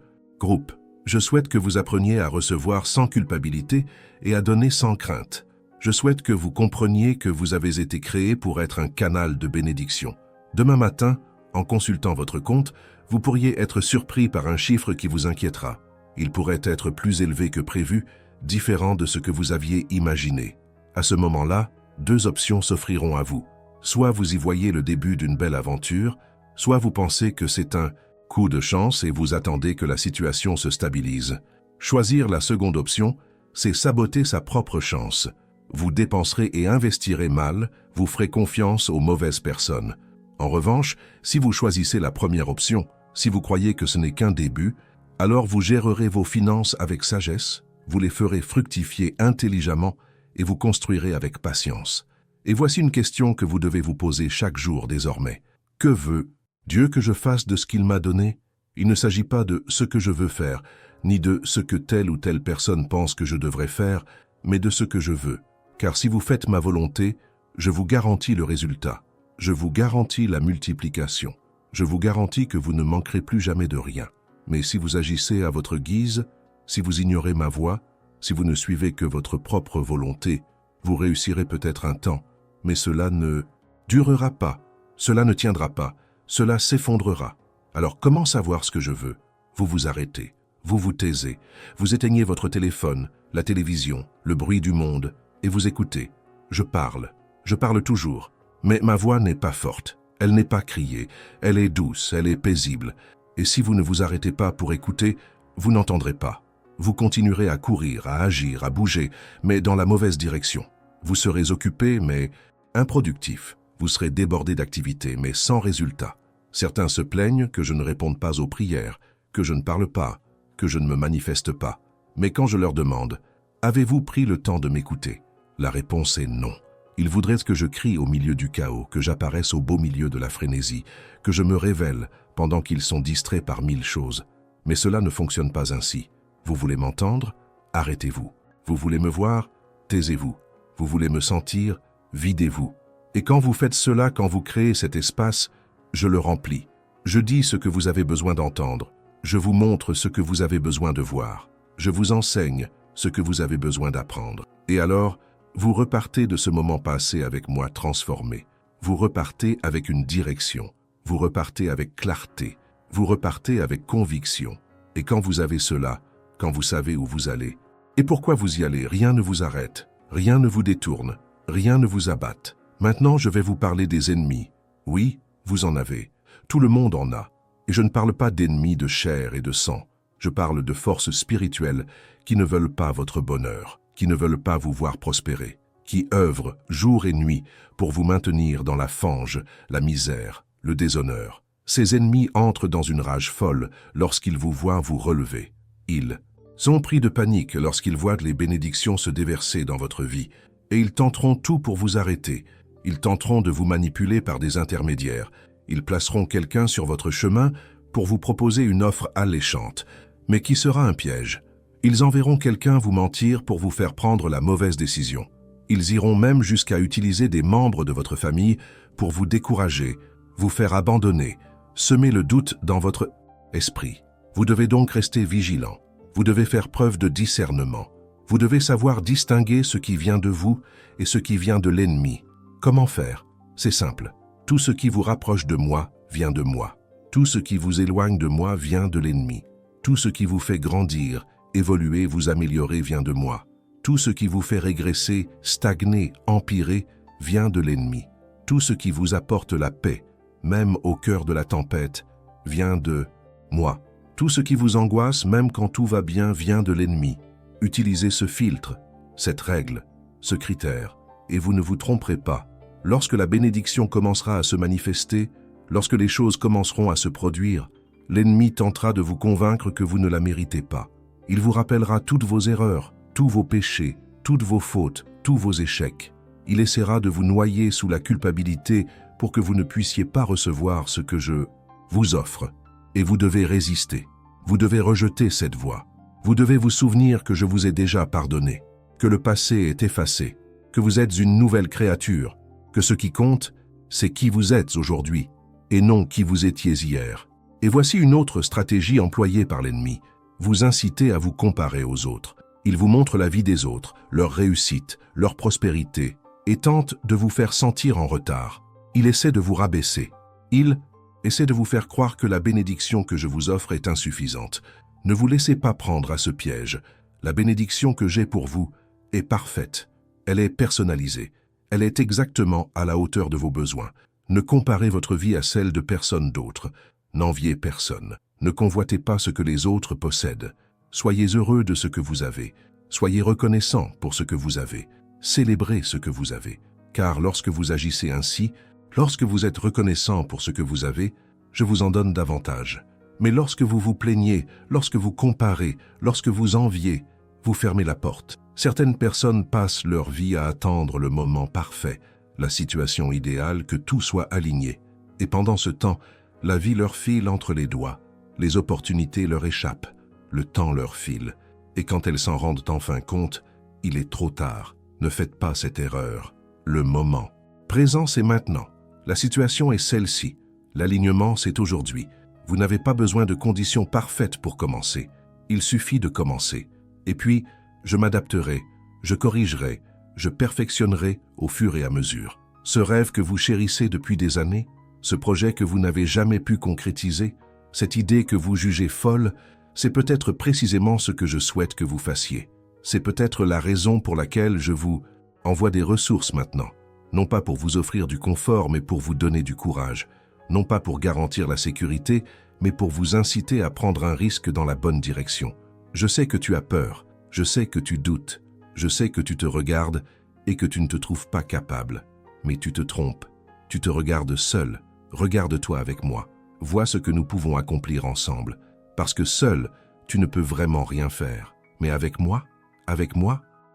groupe. Je souhaite que vous appreniez à recevoir sans culpabilité et à donner sans crainte. Je souhaite que vous compreniez que vous avez été créé pour être un canal de bénédiction. Demain matin, en consultant votre compte, vous pourriez être surpris par un chiffre qui vous inquiétera. Il pourrait être plus élevé que prévu, différent de ce que vous aviez imaginé. À ce moment-là, deux options s'offriront à vous. Soit vous y voyez le début d'une belle aventure, soit vous pensez que c'est un coup de chance et vous attendez que la situation se stabilise. Choisir la seconde option, c'est saboter sa propre chance. Vous dépenserez et investirez mal, vous ferez confiance aux mauvaises personnes. En revanche, si vous choisissez la première option, si vous croyez que ce n'est qu'un début, alors vous gérerez vos finances avec sagesse, vous les ferez fructifier intelligemment et vous construirez avec patience. Et voici une question que vous devez vous poser chaque jour désormais. Que veut Dieu que je fasse de ce qu'il m'a donné? Il ne s'agit pas de ce que je veux faire, ni de ce que telle ou telle personne pense que je devrais faire, mais de ce que je veux. Car si vous faites ma volonté, je vous garantis le résultat. Je vous garantis la multiplication. Je vous garantis que vous ne manquerez plus jamais de rien. Mais si vous agissez à votre guise, si vous ignorez ma voix, si vous ne suivez que votre propre volonté, vous réussirez peut-être un temps, mais cela ne durera pas, cela ne tiendra pas, cela s'effondrera. Alors comment savoir ce que je veux? Vous vous arrêtez, vous vous taisez, vous éteignez votre téléphone, la télévision, le bruit du monde, et vous écoutez. Je parle toujours, mais ma voix n'est pas forte, elle n'est pas criée, elle est douce, elle est paisible. Et si vous ne vous arrêtez pas pour écouter, vous n'entendrez pas. Vous continuerez à courir, à agir, à bouger, mais dans la mauvaise direction. Vous serez occupé, mais improductif. Vous serez débordé d'activités, mais sans résultat. Certains se plaignent que je ne réponde pas aux prières, que je ne parle pas, que je ne me manifeste pas. Mais quand je leur demande « Avez-vous pris le temps de m'écouter ?» La réponse est non. Ils voudraient que je crie au milieu du chaos, que j'apparaisse au beau milieu de la frénésie, que je me révèle pendant qu'ils sont distraits par 1000 choses. Mais cela ne fonctionne pas ainsi. Vous voulez m'entendre? Arrêtez-vous. Vous voulez me voir? Taisez-vous. Vous voulez me sentir? Videz-vous. Et quand vous faites cela, quand vous créez cet espace, je le remplis. Je dis ce que vous avez besoin d'entendre. Je vous montre ce que vous avez besoin de voir. Je vous enseigne ce que vous avez besoin d'apprendre. Et alors, vous repartez de ce moment passé avec moi transformé. Vous repartez avec une direction. Vous repartez avec clarté. Vous repartez avec conviction. Et quand vous avez cela, quand vous savez où vous allez, et pourquoi vous y allez, rien ne vous arrête, rien ne vous détourne, rien ne vous abatte. Maintenant, je vais vous parler des ennemis. Oui, vous en avez. Tout le monde en a. Et je ne parle pas d'ennemis de chair et de sang. Je parle de forces spirituelles qui ne veulent pas votre bonheur, qui ne veulent pas vous voir prospérer, qui œuvrent jour et nuit pour vous maintenir dans la fange, la misère, le déshonneur. Ces ennemis entrent dans une rage folle lorsqu'ils vous voient vous relever. Ils sont pris de panique lorsqu'ils voient les bénédictions se déverser dans votre vie, et ils tenteront tout pour vous arrêter. Ils tenteront de vous manipuler par des intermédiaires. Ils placeront quelqu'un sur votre chemin pour vous proposer une offre alléchante, mais qui sera un piège. Ils enverront quelqu'un vous mentir pour vous faire prendre la mauvaise décision. Ils iront même jusqu'à utiliser des membres de votre famille pour vous décourager, vous faire abandonner, semer le doute dans votre esprit. Vous devez donc rester vigilant. Vous devez faire preuve de discernement. Vous devez savoir distinguer ce qui vient de vous et ce qui vient de l'ennemi. Comment faire? C'est simple. Tout ce qui vous rapproche de moi vient de moi. Tout ce qui vous éloigne de moi vient de l'ennemi. Tout ce qui vous fait grandir, évoluer, vous améliorer vient de moi. Tout ce qui vous fait régresser, stagner, empirer, vient de l'ennemi. Tout ce qui vous apporte la paix, même au cœur de la tempête, vient de moi. Tout ce qui vous angoisse, même quand tout va bien, vient de l'ennemi. Utilisez ce filtre, cette règle, ce critère, et vous ne vous tromperez pas. Lorsque la bénédiction commencera à se manifester, lorsque les choses commenceront à se produire, l'ennemi tentera de vous convaincre que vous ne la méritez pas. Il vous rappellera toutes vos erreurs, tous vos péchés, toutes vos fautes, tous vos échecs. Il essaiera de vous noyer sous la culpabilité pour que vous ne puissiez pas recevoir ce que je vous offre. Et vous devez résister. Vous devez rejeter cette voie. Vous devez vous souvenir que je vous ai déjà pardonné, que le passé est effacé, que vous êtes une nouvelle créature, que ce qui compte, c'est qui vous êtes aujourd'hui, et non qui vous étiez hier. Et voici une autre stratégie employée par l'ennemi. Vous incitez à vous comparer aux autres. Il vous montre la vie des autres, leur réussite, leur prospérité, et tente de vous faire sentir en retard. Il essaie de vous rabaisser. Il essaie de vous faire croire que la bénédiction que je vous offre est insuffisante. Ne vous laissez pas prendre à ce piège. La bénédiction que j'ai pour vous est parfaite. Elle est personnalisée. Elle est exactement à la hauteur de vos besoins. Ne comparez votre vie à celle de personne d'autre. N'enviez personne. Ne convoitez pas ce que les autres possèdent. Soyez heureux de ce que vous avez. Soyez reconnaissant pour ce que vous avez. Célébrez ce que vous avez. Car lorsque vous agissez ainsi, lorsque vous êtes reconnaissant pour ce que vous avez, je vous en donne davantage. Mais lorsque vous vous plaignez, lorsque vous comparez, lorsque vous enviez, vous fermez la porte. Certaines personnes passent leur vie à attendre le moment parfait, la situation idéale, que tout soit aligné. Et pendant ce temps, la vie leur file entre les doigts. Les opportunités leur échappent. Le temps leur file. Et quand elles s'en rendent enfin compte, il est trop tard. Ne faites pas cette erreur. Le moment présent, c'est maintenant. La situation est celle-ci. L'alignement, c'est aujourd'hui. Vous n'avez pas besoin de conditions parfaites pour commencer. Il suffit de commencer. Et puis, je m'adapterai, je corrigerai, je perfectionnerai au fur et à mesure. Ce rêve que vous chérissez depuis des années, ce projet que vous n'avez jamais pu concrétiser, cette idée que vous jugez folle, c'est peut-être précisément ce que je souhaite que vous fassiez. C'est peut-être la raison pour laquelle je vous envoie des ressources maintenant. Non pas pour vous offrir du confort, mais pour vous donner du courage. Non pas pour garantir la sécurité, mais pour vous inciter à prendre un risque dans la bonne direction. Je sais que tu as peur, je sais que tu doutes, je sais que tu te regardes et que tu ne te trouves pas capable. Mais tu te trompes, tu te regardes seul. Regarde-toi avec moi. Vois ce que nous pouvons accomplir ensemble. Parce que seul, tu ne peux vraiment rien faire. Mais avec moi,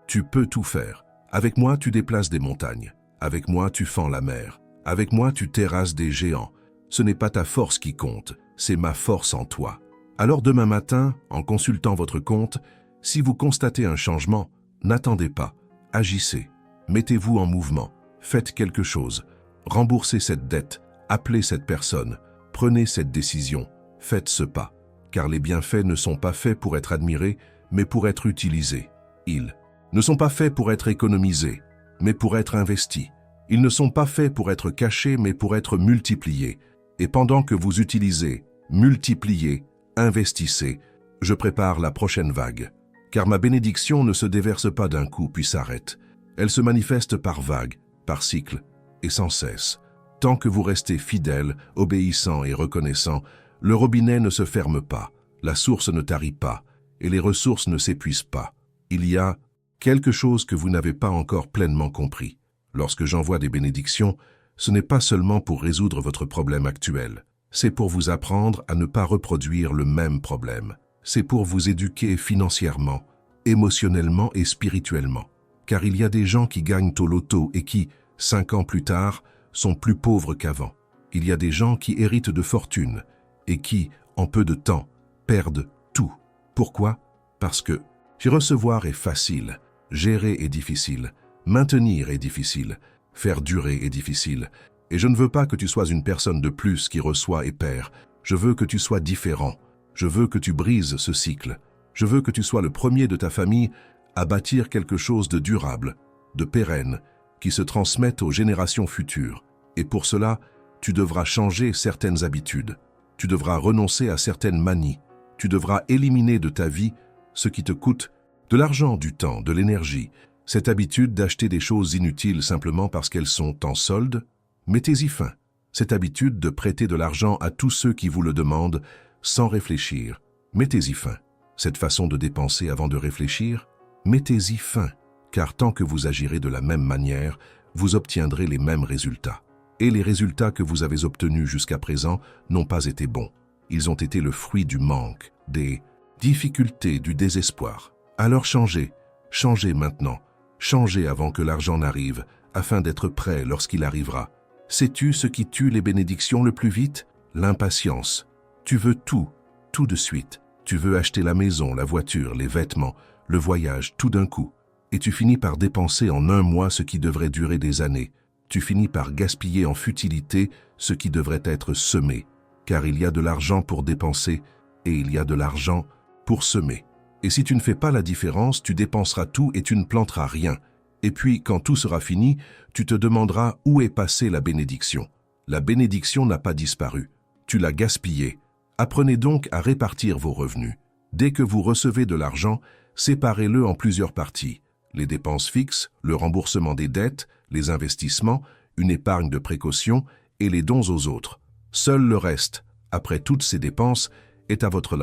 tu peux tout faire. Avec moi, tu déplaces des montagnes. Avec moi, tu fends la mer. Avec moi, tu terrasses des géants. Ce n'est pas ta force qui compte, c'est ma force en toi. Alors demain matin, en consultant votre compte, si vous constatez un changement, n'attendez pas, agissez. Mettez-vous en mouvement, faites quelque chose. Remboursez cette dette, appelez cette personne, prenez cette décision, faites ce pas. Car les bienfaits ne sont pas faits pour être admirés, mais pour être utilisés. Ils ne sont pas faits pour être économisés, mais pour être investis. Ils ne sont pas faits pour être cachés, mais pour être multipliés. Et pendant que vous utilisez, multipliez, investissez, je prépare la prochaine vague. Car ma bénédiction ne se déverse pas d'un coup puis s'arrête. Elle se manifeste par vagues, par cycles, et sans cesse. Tant que vous restez fidèle, obéissant et reconnaissant, le robinet ne se ferme pas, la source ne tarit pas, et les ressources ne s'épuisent pas. Il y a quelque chose que vous n'avez pas encore pleinement compris. Lorsque j'envoie des bénédictions, ce n'est pas seulement pour résoudre votre problème actuel. C'est pour vous apprendre à ne pas reproduire le même problème. C'est pour vous éduquer financièrement, émotionnellement et spirituellement. Car il y a des gens qui gagnent au loto et qui, 5 ans plus tard, sont plus pauvres qu'avant. Il y a des gens qui héritent de fortune et qui, en peu de temps, perdent tout. Pourquoi? Parce que recevoir est facile, gérer est difficile, maintenir est difficile, faire durer est difficile. Et je ne veux pas que tu sois une personne de plus qui reçoit et perd. Je veux que tu sois différent. Je veux que tu brises ce cycle. Je veux que tu sois le premier de ta famille à bâtir quelque chose de durable, de pérenne, qui se transmette aux générations futures. Et pour cela, tu devras changer certaines habitudes. Tu devras renoncer à certaines manies. Tu devras éliminer de ta vie ce qui te coûte de l'argent, du temps, de l'énergie. Cette habitude d'acheter des choses inutiles simplement parce qu'elles sont en solde, mettez-y fin. Cette habitude de prêter de l'argent à tous ceux qui vous le demandent sans réfléchir, mettez-y fin. Cette façon de dépenser avant de réfléchir, mettez-y fin. Car tant que vous agirez de la même manière, vous obtiendrez les mêmes résultats. Et les résultats que vous avez obtenus jusqu'à présent n'ont pas été bons. Ils ont été le fruit du manque, des difficulté, du désespoir. Alors changez, changez maintenant, changez avant que l'argent n'arrive, afin d'être prêt lorsqu'il arrivera. Sais-tu ce qui tue les bénédictions le plus vite? L'impatience. Tu veux tout, tout de suite. Tu veux acheter la maison, la voiture, les vêtements, le voyage, tout d'un coup. Et tu finis par dépenser en un mois ce qui devrait durer des années. Tu finis par gaspiller en futilité ce qui devrait être semé. Car il y a de l'argent pour dépenser et il y a de l'argent pour semer. Et si tu ne fais pas la différence, tu dépenseras tout et tu ne planteras rien. Et puis, quand tout sera fini, tu te demanderas où est passée la bénédiction. La bénédiction n'a pas disparu. Tu l'as gaspillée. Apprenez donc à répartir vos revenus. Dès que vous recevez de l'argent, séparez-le en plusieurs parties. Les dépenses fixes, le remboursement des dettes, les investissements, une épargne de précaution et les dons aux autres. Seul le reste, après toutes ces dépenses, est à votre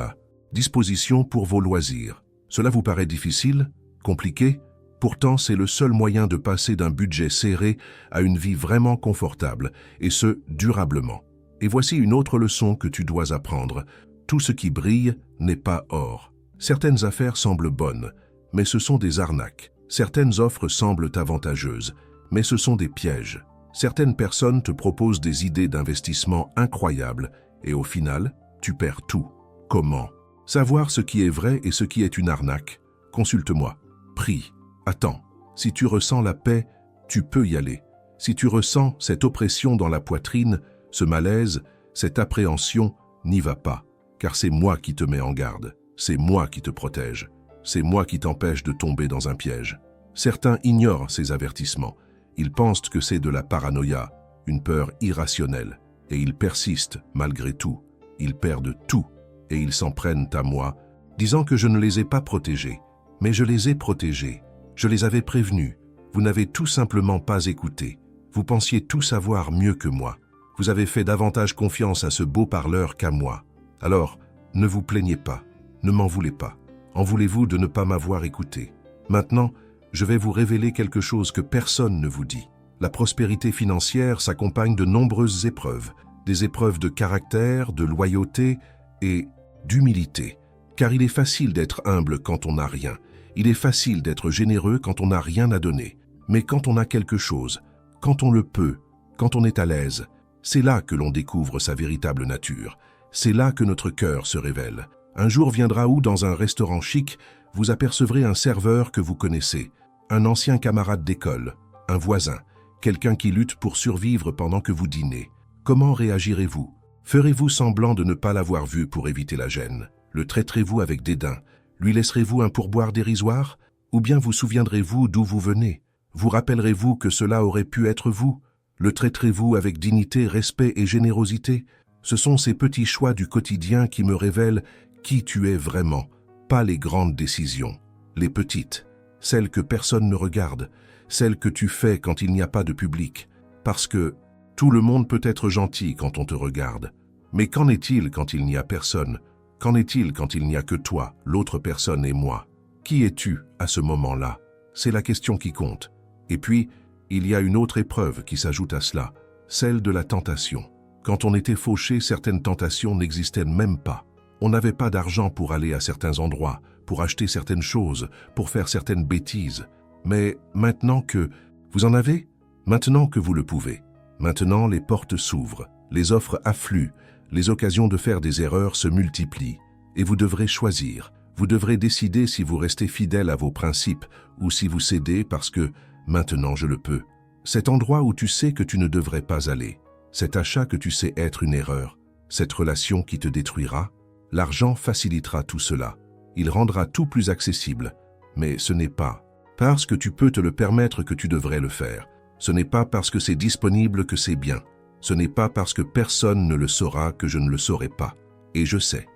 disposition pour vos loisirs. Cela vous paraît difficile? Compliqué? Pourtant, c'est le seul moyen de passer d'un budget serré à une vie vraiment confortable, et ce, durablement. Et voici une autre leçon que tu dois apprendre. Tout ce qui brille n'est pas or. Certaines affaires semblent bonnes, mais ce sont des arnaques. Certaines offres semblent avantageuses, mais ce sont des pièges. Certaines personnes te proposent des idées d'investissement incroyables, et au final, tu perds tout. Comment? Savoir ce qui est vrai et ce qui est une arnaque? Consulte-moi. Prie. Attends. Si tu ressens la paix, tu peux y aller. Si tu ressens cette oppression dans la poitrine, ce malaise, cette appréhension, n'y va pas, car c'est moi qui te mets en garde. C'est moi qui te protège. C'est moi qui t'empêche de tomber dans un piège. Certains ignorent ces avertissements. Ils pensent que c'est de la paranoïa, une peur irrationnelle, et ils persistent malgré tout. Ils perdent tout, et ils s'en prennent à moi, disant que je ne les ai pas protégés. Mais je les ai protégés. Je les avais prévenus. Vous n'avez tout simplement pas écouté. Vous pensiez tout savoir mieux que moi. Vous avez fait davantage confiance à ce beau parleur qu'à moi. Alors, ne vous plaignez pas, ne m'en voulez pas. En voulez-vous de ne pas m'avoir écouté? Maintenant, je vais vous révéler quelque chose que personne ne vous dit. La prospérité financière s'accompagne de nombreuses épreuves, des épreuves de caractère, de loyauté et d'humilité. Car il est facile d'être humble quand on n'a rien. Il est facile d'être généreux quand on n'a rien à donner. Mais quand on a quelque chose, quand on le peut, quand on est à l'aise, c'est là que l'on découvre sa véritable nature. C'est là que notre cœur se révèle. Un jour viendra où, dans un restaurant chic, vous apercevrez un serveur que vous connaissez, un ancien camarade d'école, un voisin, quelqu'un qui lutte pour survivre pendant que vous dînez. Comment réagirez-vous? Ferez-vous semblant de ne pas l'avoir vu pour éviter la gêne? Le traiterez-vous avec dédain? Lui laisserez-vous un pourboire dérisoire? Ou bien vous souviendrez-vous d'où vous venez? Vous rappellerez-vous que cela aurait pu être vous? Le traiterez-vous avec dignité, respect et générosité? Ce sont ces petits choix du quotidien qui me révèlent qui tu es vraiment, pas les grandes décisions, les petites, celles que personne ne regarde, celles que tu fais quand il n'y a pas de public. Parce que tout le monde peut être gentil quand on te regarde. Mais qu'en est-il quand il n'y a personne? Qu'en est-il quand il n'y a que toi, l'autre personne et moi? Qui es-tu à ce moment-là? C'est la question qui compte. Et puis, il y a une autre épreuve qui s'ajoute à cela, celle de la tentation. Quand on était fauché, certaines tentations n'existaient même pas. On n'avait pas d'argent pour aller à certains endroits, pour acheter certaines choses, pour faire certaines bêtises. Mais maintenant que vous en avez, maintenant que vous le pouvez, maintenant les portes s'ouvrent, les offres affluent, les occasions de faire des erreurs se multiplient. Et vous devrez choisir. Vous devrez décider si vous restez fidèle à vos principes ou si vous cédez parce que maintenant je le peux. Cet endroit où tu sais que tu ne devrais pas aller, cet achat que tu sais être une erreur, cette relation qui te détruira, l'argent facilitera tout cela. Il rendra tout plus accessible. Mais ce n'est pas parce que tu peux te le permettre que tu devrais le faire. Ce n'est pas parce que c'est disponible que c'est bien. Ce n'est pas parce que personne ne le saura que je ne le saurai pas. Et je sais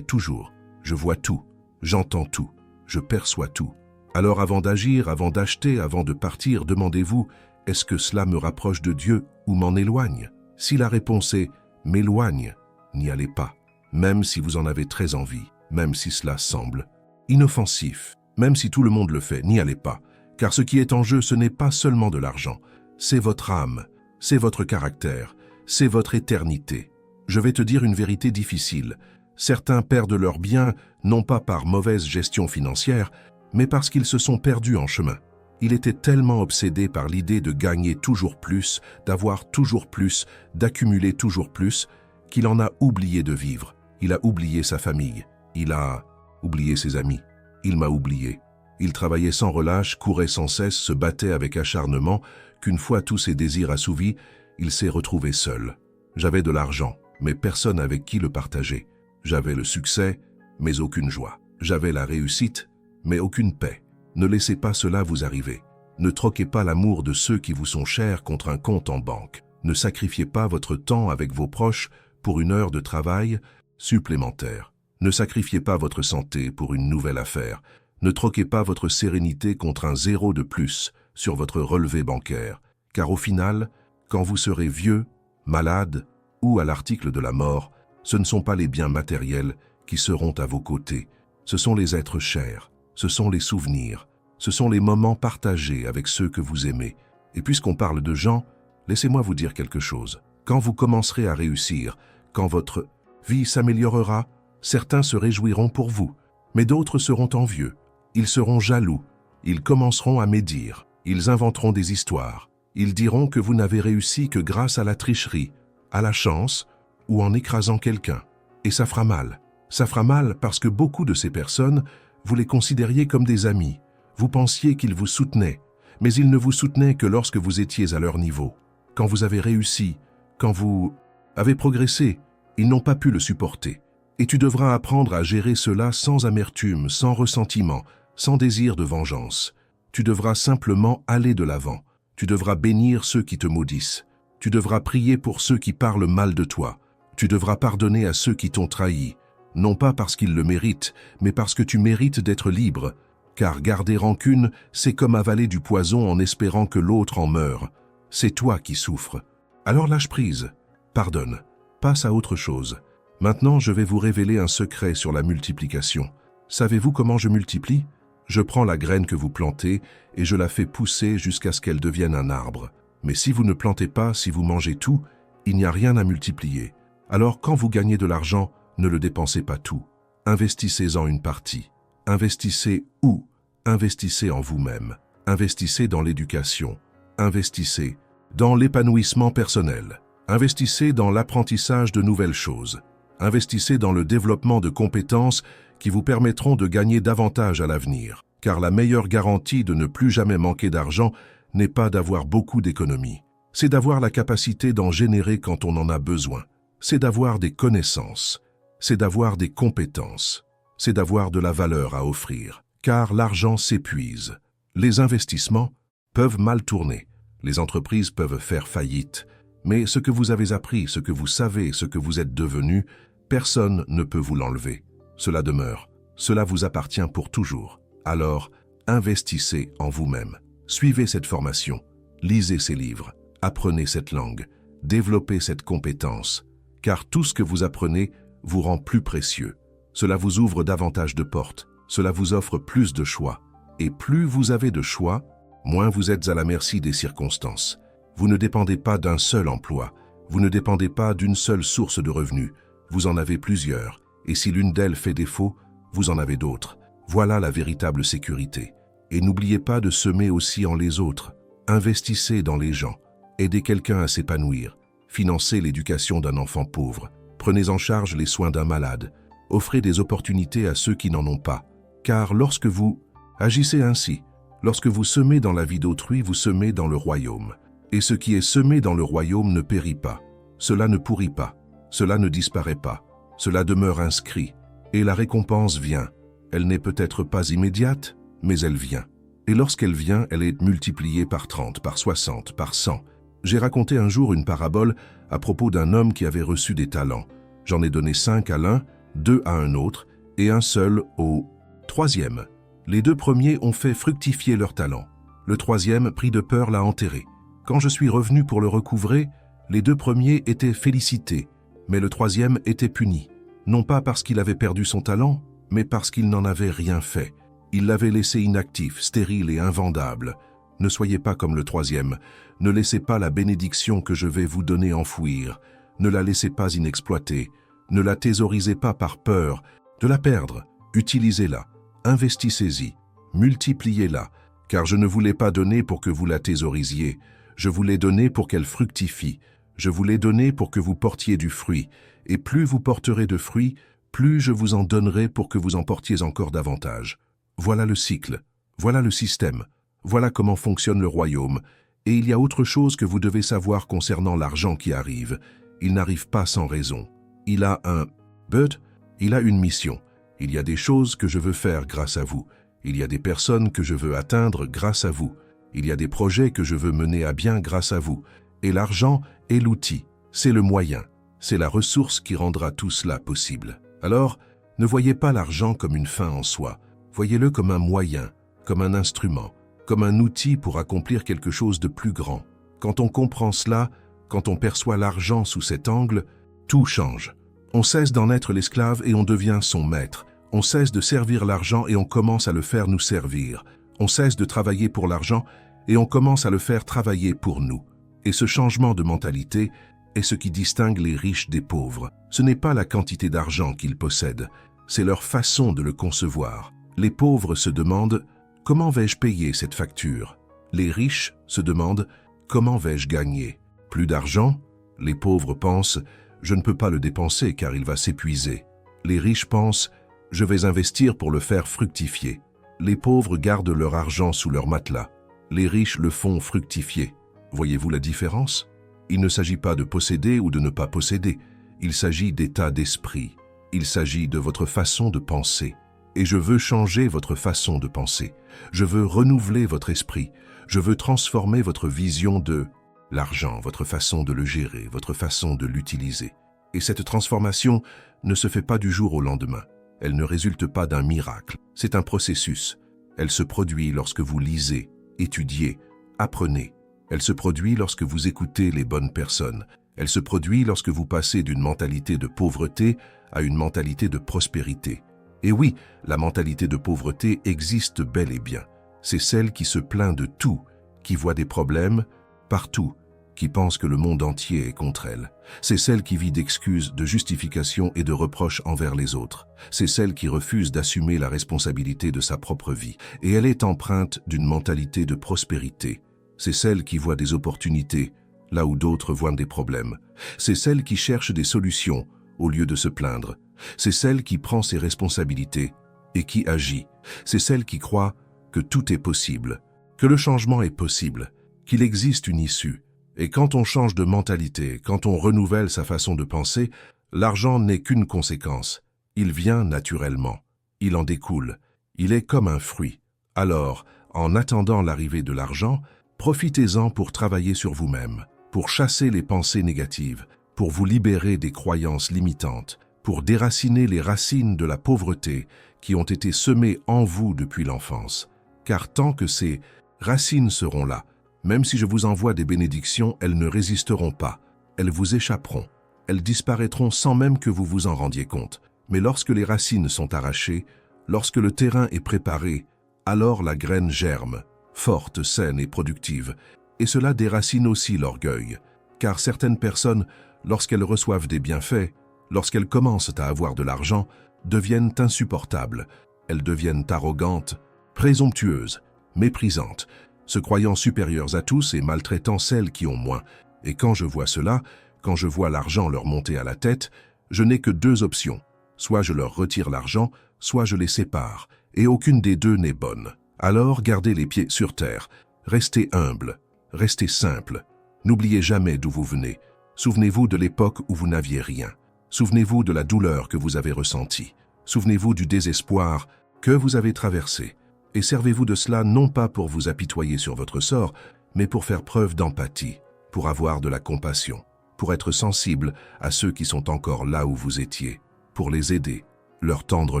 toujours, je vois tout, j'entends tout, je perçois tout. Alors avant d'agir, avant d'acheter, avant de partir, demandez-vous, est-ce que cela me rapproche de Dieu ou m'en éloigne? Si la réponse est « m'éloigne », n'y allez pas, même si vous en avez très envie, même si cela semble inoffensif, même si tout le monde le fait, n'y allez pas. Car ce qui est en jeu, ce n'est pas seulement de l'argent, c'est votre âme, c'est votre caractère, c'est votre éternité. Je vais te dire une vérité difficile. Certains perdent leurs biens, non pas par mauvaise gestion financière, mais parce qu'ils se sont perdus en chemin. Il était tellement obsédé par l'idée de gagner toujours plus, d'avoir toujours plus, d'accumuler toujours plus, qu'il en a oublié de vivre. Il a oublié sa famille. Il a oublié ses amis. Il m'a oublié. Il travaillait sans relâche, courait sans cesse, se battait avec acharnement, qu'une fois tous ses désirs assouvis, il s'est retrouvé seul. J'avais de l'argent, mais personne avec qui le partager. J'avais le succès, mais aucune joie. J'avais la réussite, mais aucune paix. Ne laissez pas cela vous arriver. Ne troquez pas l'amour de ceux qui vous sont chers contre un compte en banque. Ne sacrifiez pas votre temps avec vos proches pour une heure de travail supplémentaire. Ne sacrifiez pas votre santé pour une nouvelle affaire. Ne troquez pas votre sérénité contre un zéro de plus sur votre relevé bancaire. Car au final, quand vous serez vieux, malade ou à l'article de la mort, ce ne sont pas les biens matériels qui seront à vos côtés. Ce sont les êtres chers, ce sont les souvenirs, ce sont les moments partagés avec ceux que vous aimez. Et puisqu'on parle de gens, laissez-moi vous dire quelque chose. Quand vous commencerez à réussir, quand votre vie s'améliorera, certains se réjouiront pour vous, mais d'autres seront envieux. Ils seront jaloux, ils commenceront à médire, ils inventeront des histoires. Ils diront que vous n'avez réussi que grâce à la tricherie, à la chance ou en écrasant quelqu'un. Et ça fera mal. Ça fera mal parce que beaucoup de ces personnes, vous les considériez comme des amis. Vous pensiez qu'ils vous soutenaient, mais ils ne vous soutenaient que lorsque vous étiez à leur niveau. Quand vous avez réussi, quand vous avez progressé, ils n'ont pas pu le supporter. Et tu devras apprendre à gérer cela sans amertume, sans ressentiment, sans désir de vengeance. Tu devras simplement aller de l'avant. Tu devras bénir ceux qui te maudissent. Tu devras prier pour ceux qui parlent mal de toi. Tu devras pardonner à ceux qui t'ont trahi, non pas parce qu'ils le méritent, mais parce que tu mérites d'être libre. Car garder rancune, c'est comme avaler du poison en espérant que l'autre en meure. C'est toi qui souffres. Alors lâche prise, pardonne, passe à autre chose. Maintenant, je vais vous révéler un secret sur la multiplication. Savez-vous comment je multiplie ? Je prends la graine que vous plantez et je la fais pousser jusqu'à ce qu'elle devienne un arbre. Mais si vous ne plantez pas, si vous mangez tout, il n'y a rien à multiplier. Alors quand vous gagnez de l'argent, ne le dépensez pas tout. Investissez-en une partie. Investissez où ? Investissez en vous-même. Investissez dans l'éducation. Investissez dans l'épanouissement personnel. Investissez dans l'apprentissage de nouvelles choses. Investissez dans le développement de compétences qui vous permettront de gagner davantage à l'avenir. Car la meilleure garantie de ne plus jamais manquer d'argent n'est pas d'avoir beaucoup d'économies. C'est d'avoir la capacité d'en générer quand on en a besoin. C'est d'avoir des connaissances. C'est d'avoir des compétences. C'est d'avoir de la valeur à offrir. Car l'argent s'épuise. Les investissements peuvent mal tourner. Les entreprises peuvent faire faillite. Mais ce que vous avez appris, ce que vous savez, ce que vous êtes devenu, personne ne peut vous l'enlever. Cela demeure. Cela vous appartient pour toujours. Alors, investissez en vous-même. Suivez cette formation. Lisez ces livres. Apprenez cette langue. Développez cette compétence. Car tout ce que vous apprenez vous rend plus précieux. Cela vous ouvre davantage de portes. Cela vous offre plus de choix. Et plus vous avez de choix, moins vous êtes à la merci des circonstances. Vous ne dépendez pas d'un seul emploi. Vous ne dépendez pas d'une seule source de revenus. Vous en avez plusieurs. Et si l'une d'elles fait défaut, vous en avez d'autres. Voilà la véritable sécurité. Et n'oubliez pas de semer aussi en les autres. Investissez dans les gens. Aidez quelqu'un à s'épanouir. Financez l'éducation d'un enfant pauvre. Prenez en charge les soins d'un malade. Offrez des opportunités à ceux qui n'en ont pas. Car lorsque vous agissez ainsi, lorsque vous semez dans la vie d'autrui, vous semez dans le royaume. Et ce qui est semé dans le royaume ne périt pas. Cela ne pourrit pas. Cela ne disparaît pas. Cela demeure inscrit. Et la récompense vient. Elle n'est peut-être pas immédiate, mais elle vient. Et lorsqu'elle vient, elle est multipliée par 30, par 60, par 100. J'ai raconté un jour une parabole à propos d'un homme qui avait reçu des talents. J'en ai donné 5 à l'un, 2 à un autre, et un seul au 3e. Les 2 premiers ont fait fructifier leurs talents. Le 3e, pris de peur, l'a enterré. Quand je suis revenu pour le recouvrer, les 2 premiers étaient félicités, mais le 3e était puni. Non pas parce qu'il avait perdu son talent, mais parce qu'il n'en avait rien fait. Il l'avait laissé inactif, stérile et invendable. Ne soyez pas comme le 3e. Ne laissez pas la bénédiction que je vais vous donner enfouir. Ne la laissez pas inexploitée. Ne la thésaurisez pas par peur de la perdre. Utilisez-la, investissez-y, multipliez-la, car je ne vous l'ai pas donnée pour que vous la thésaurisiez. Je vous l'ai donnée pour qu'elle fructifie. Je vous l'ai donnée pour que vous portiez du fruit. Et plus vous porterez de fruits, plus je vous en donnerai pour que vous en portiez encore davantage. Voilà le cycle, voilà le système, voilà comment fonctionne le royaume. Et il y a autre chose que vous devez savoir concernant l'argent qui arrive. Il n'arrive pas sans raison. Il a un but, il a une mission. Il y a des choses que je veux faire grâce à vous. Il y a des personnes que je veux atteindre grâce à vous. Il y a des projets que je veux mener à bien grâce à vous. Et l'argent est l'outil, c'est le moyen, c'est la ressource qui rendra tout cela possible. Alors, ne voyez pas l'argent comme une fin en soi. Voyez-le comme un moyen, comme un instrument, comme un outil pour accomplir quelque chose de plus grand. Quand on comprend cela, quand on perçoit l'argent sous cet angle, tout change. On cesse d'en être l'esclave et on devient son maître. On cesse de servir l'argent et on commence à le faire nous servir. On cesse de travailler pour l'argent et on commence à le faire travailler pour nous. Et ce changement de mentalité est ce qui distingue les riches des pauvres. Ce n'est pas la quantité d'argent qu'ils possèdent, c'est leur façon de le concevoir. Les pauvres se demandent « Comment vais-je payer cette facture ?» Les riches se demandent « Comment vais-je gagner ?» Plus d'argent? Les pauvres pensent « Je ne peux pas le dépenser car il va s'épuiser ». Les riches pensent « Je vais investir pour le faire fructifier ». Les pauvres gardent leur argent sous leur matelas. Les riches le font fructifier. Voyez-vous la différence? Il ne s'agit pas de posséder ou de ne pas posséder. Il s'agit d'état d'esprit. Il s'agit de votre façon de penser. Et je veux changer votre façon de penser. Je veux renouveler votre esprit. Je veux transformer votre vision de l'argent, votre façon de le gérer, votre façon de l'utiliser. Et cette transformation ne se fait pas du jour au lendemain. Elle ne résulte pas d'un miracle. C'est un processus. Elle se produit lorsque vous lisez, étudiez, apprenez. Elle se produit lorsque vous écoutez les bonnes personnes. Elle se produit lorsque vous passez d'une mentalité de pauvreté à une mentalité de prospérité. Et oui, la mentalité de pauvreté existe bel et bien. C'est celle qui se plaint de tout, qui voit des problèmes partout, qui pense que le monde entier est contre elle. C'est celle qui vit d'excuses, de justifications et de reproches envers les autres. C'est celle qui refuse d'assumer la responsabilité de sa propre vie. Et elle est empreinte d'une mentalité de prospérité. C'est celle qui voit des opportunités, là où d'autres voient des problèmes. C'est celle qui cherche des solutions, au lieu de se plaindre. C'est celle qui prend ses responsabilités et qui agit. C'est celle qui croit que tout est possible, que le changement est possible, qu'il existe une issue. Et quand on change de mentalité, quand on renouvelle sa façon de penser, l'argent n'est qu'une conséquence. Il vient naturellement. Il en découle. Il est comme un fruit. Alors, en attendant l'arrivée de l'argent, profitez-en pour travailler sur vous-même, pour chasser les pensées négatives, pour vous libérer des croyances limitantes, pour déraciner les racines de la pauvreté qui ont été semées en vous depuis l'enfance. Car tant que ces racines seront là, même si je vous envoie des bénédictions, elles ne résisteront pas, elles vous échapperont, elles disparaîtront sans même que vous vous en rendiez compte. Mais lorsque les racines sont arrachées, lorsque le terrain est préparé, alors la graine germe, forte, saine et productive. Et cela déracine aussi l'orgueil, car certaines personnes, lorsqu'elles reçoivent des bienfaits, lorsqu'elles commencent à avoir de l'argent, deviennent insupportables. Elles deviennent arrogantes, présomptueuses, méprisantes, se croyant supérieures à tous et maltraitant celles qui ont moins. Et quand je vois cela, quand je vois l'argent leur monter à la tête, je n'ai que deux options. Soit je leur retire l'argent, soit je les sépare, et aucune des deux n'est bonne. Alors gardez les pieds sur terre, restez humble, restez simple. N'oubliez jamais d'où vous venez. Souvenez-vous de l'époque où vous n'aviez rien. Souvenez-vous de la douleur que vous avez ressentie. Souvenez-vous du désespoir que vous avez traversé. Et servez-vous de cela non pas pour vous apitoyer sur votre sort, mais pour faire preuve d'empathie, pour avoir de la compassion, pour être sensible à ceux qui sont encore là où vous étiez, pour les aider, leur tendre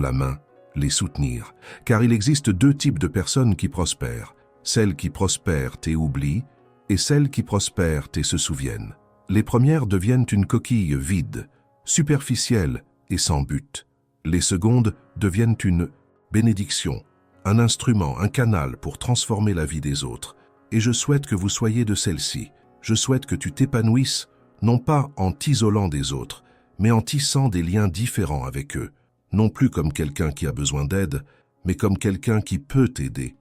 la main, les soutenir. Car il existe deux types de personnes qui prospèrent, celles qui prospèrent et oublient, et celles qui prospèrent et se souviennent. Les premières deviennent une coquille vide, superficielle et sans but. Les secondes deviennent une bénédiction, un instrument, un canal pour transformer la vie des autres. Et je souhaite que vous soyez de celle-ci. Je souhaite que tu t'épanouisses, non pas en t'isolant des autres, mais en tissant des liens différents avec eux, non plus comme quelqu'un qui a besoin d'aide, mais comme quelqu'un qui peut t'aider.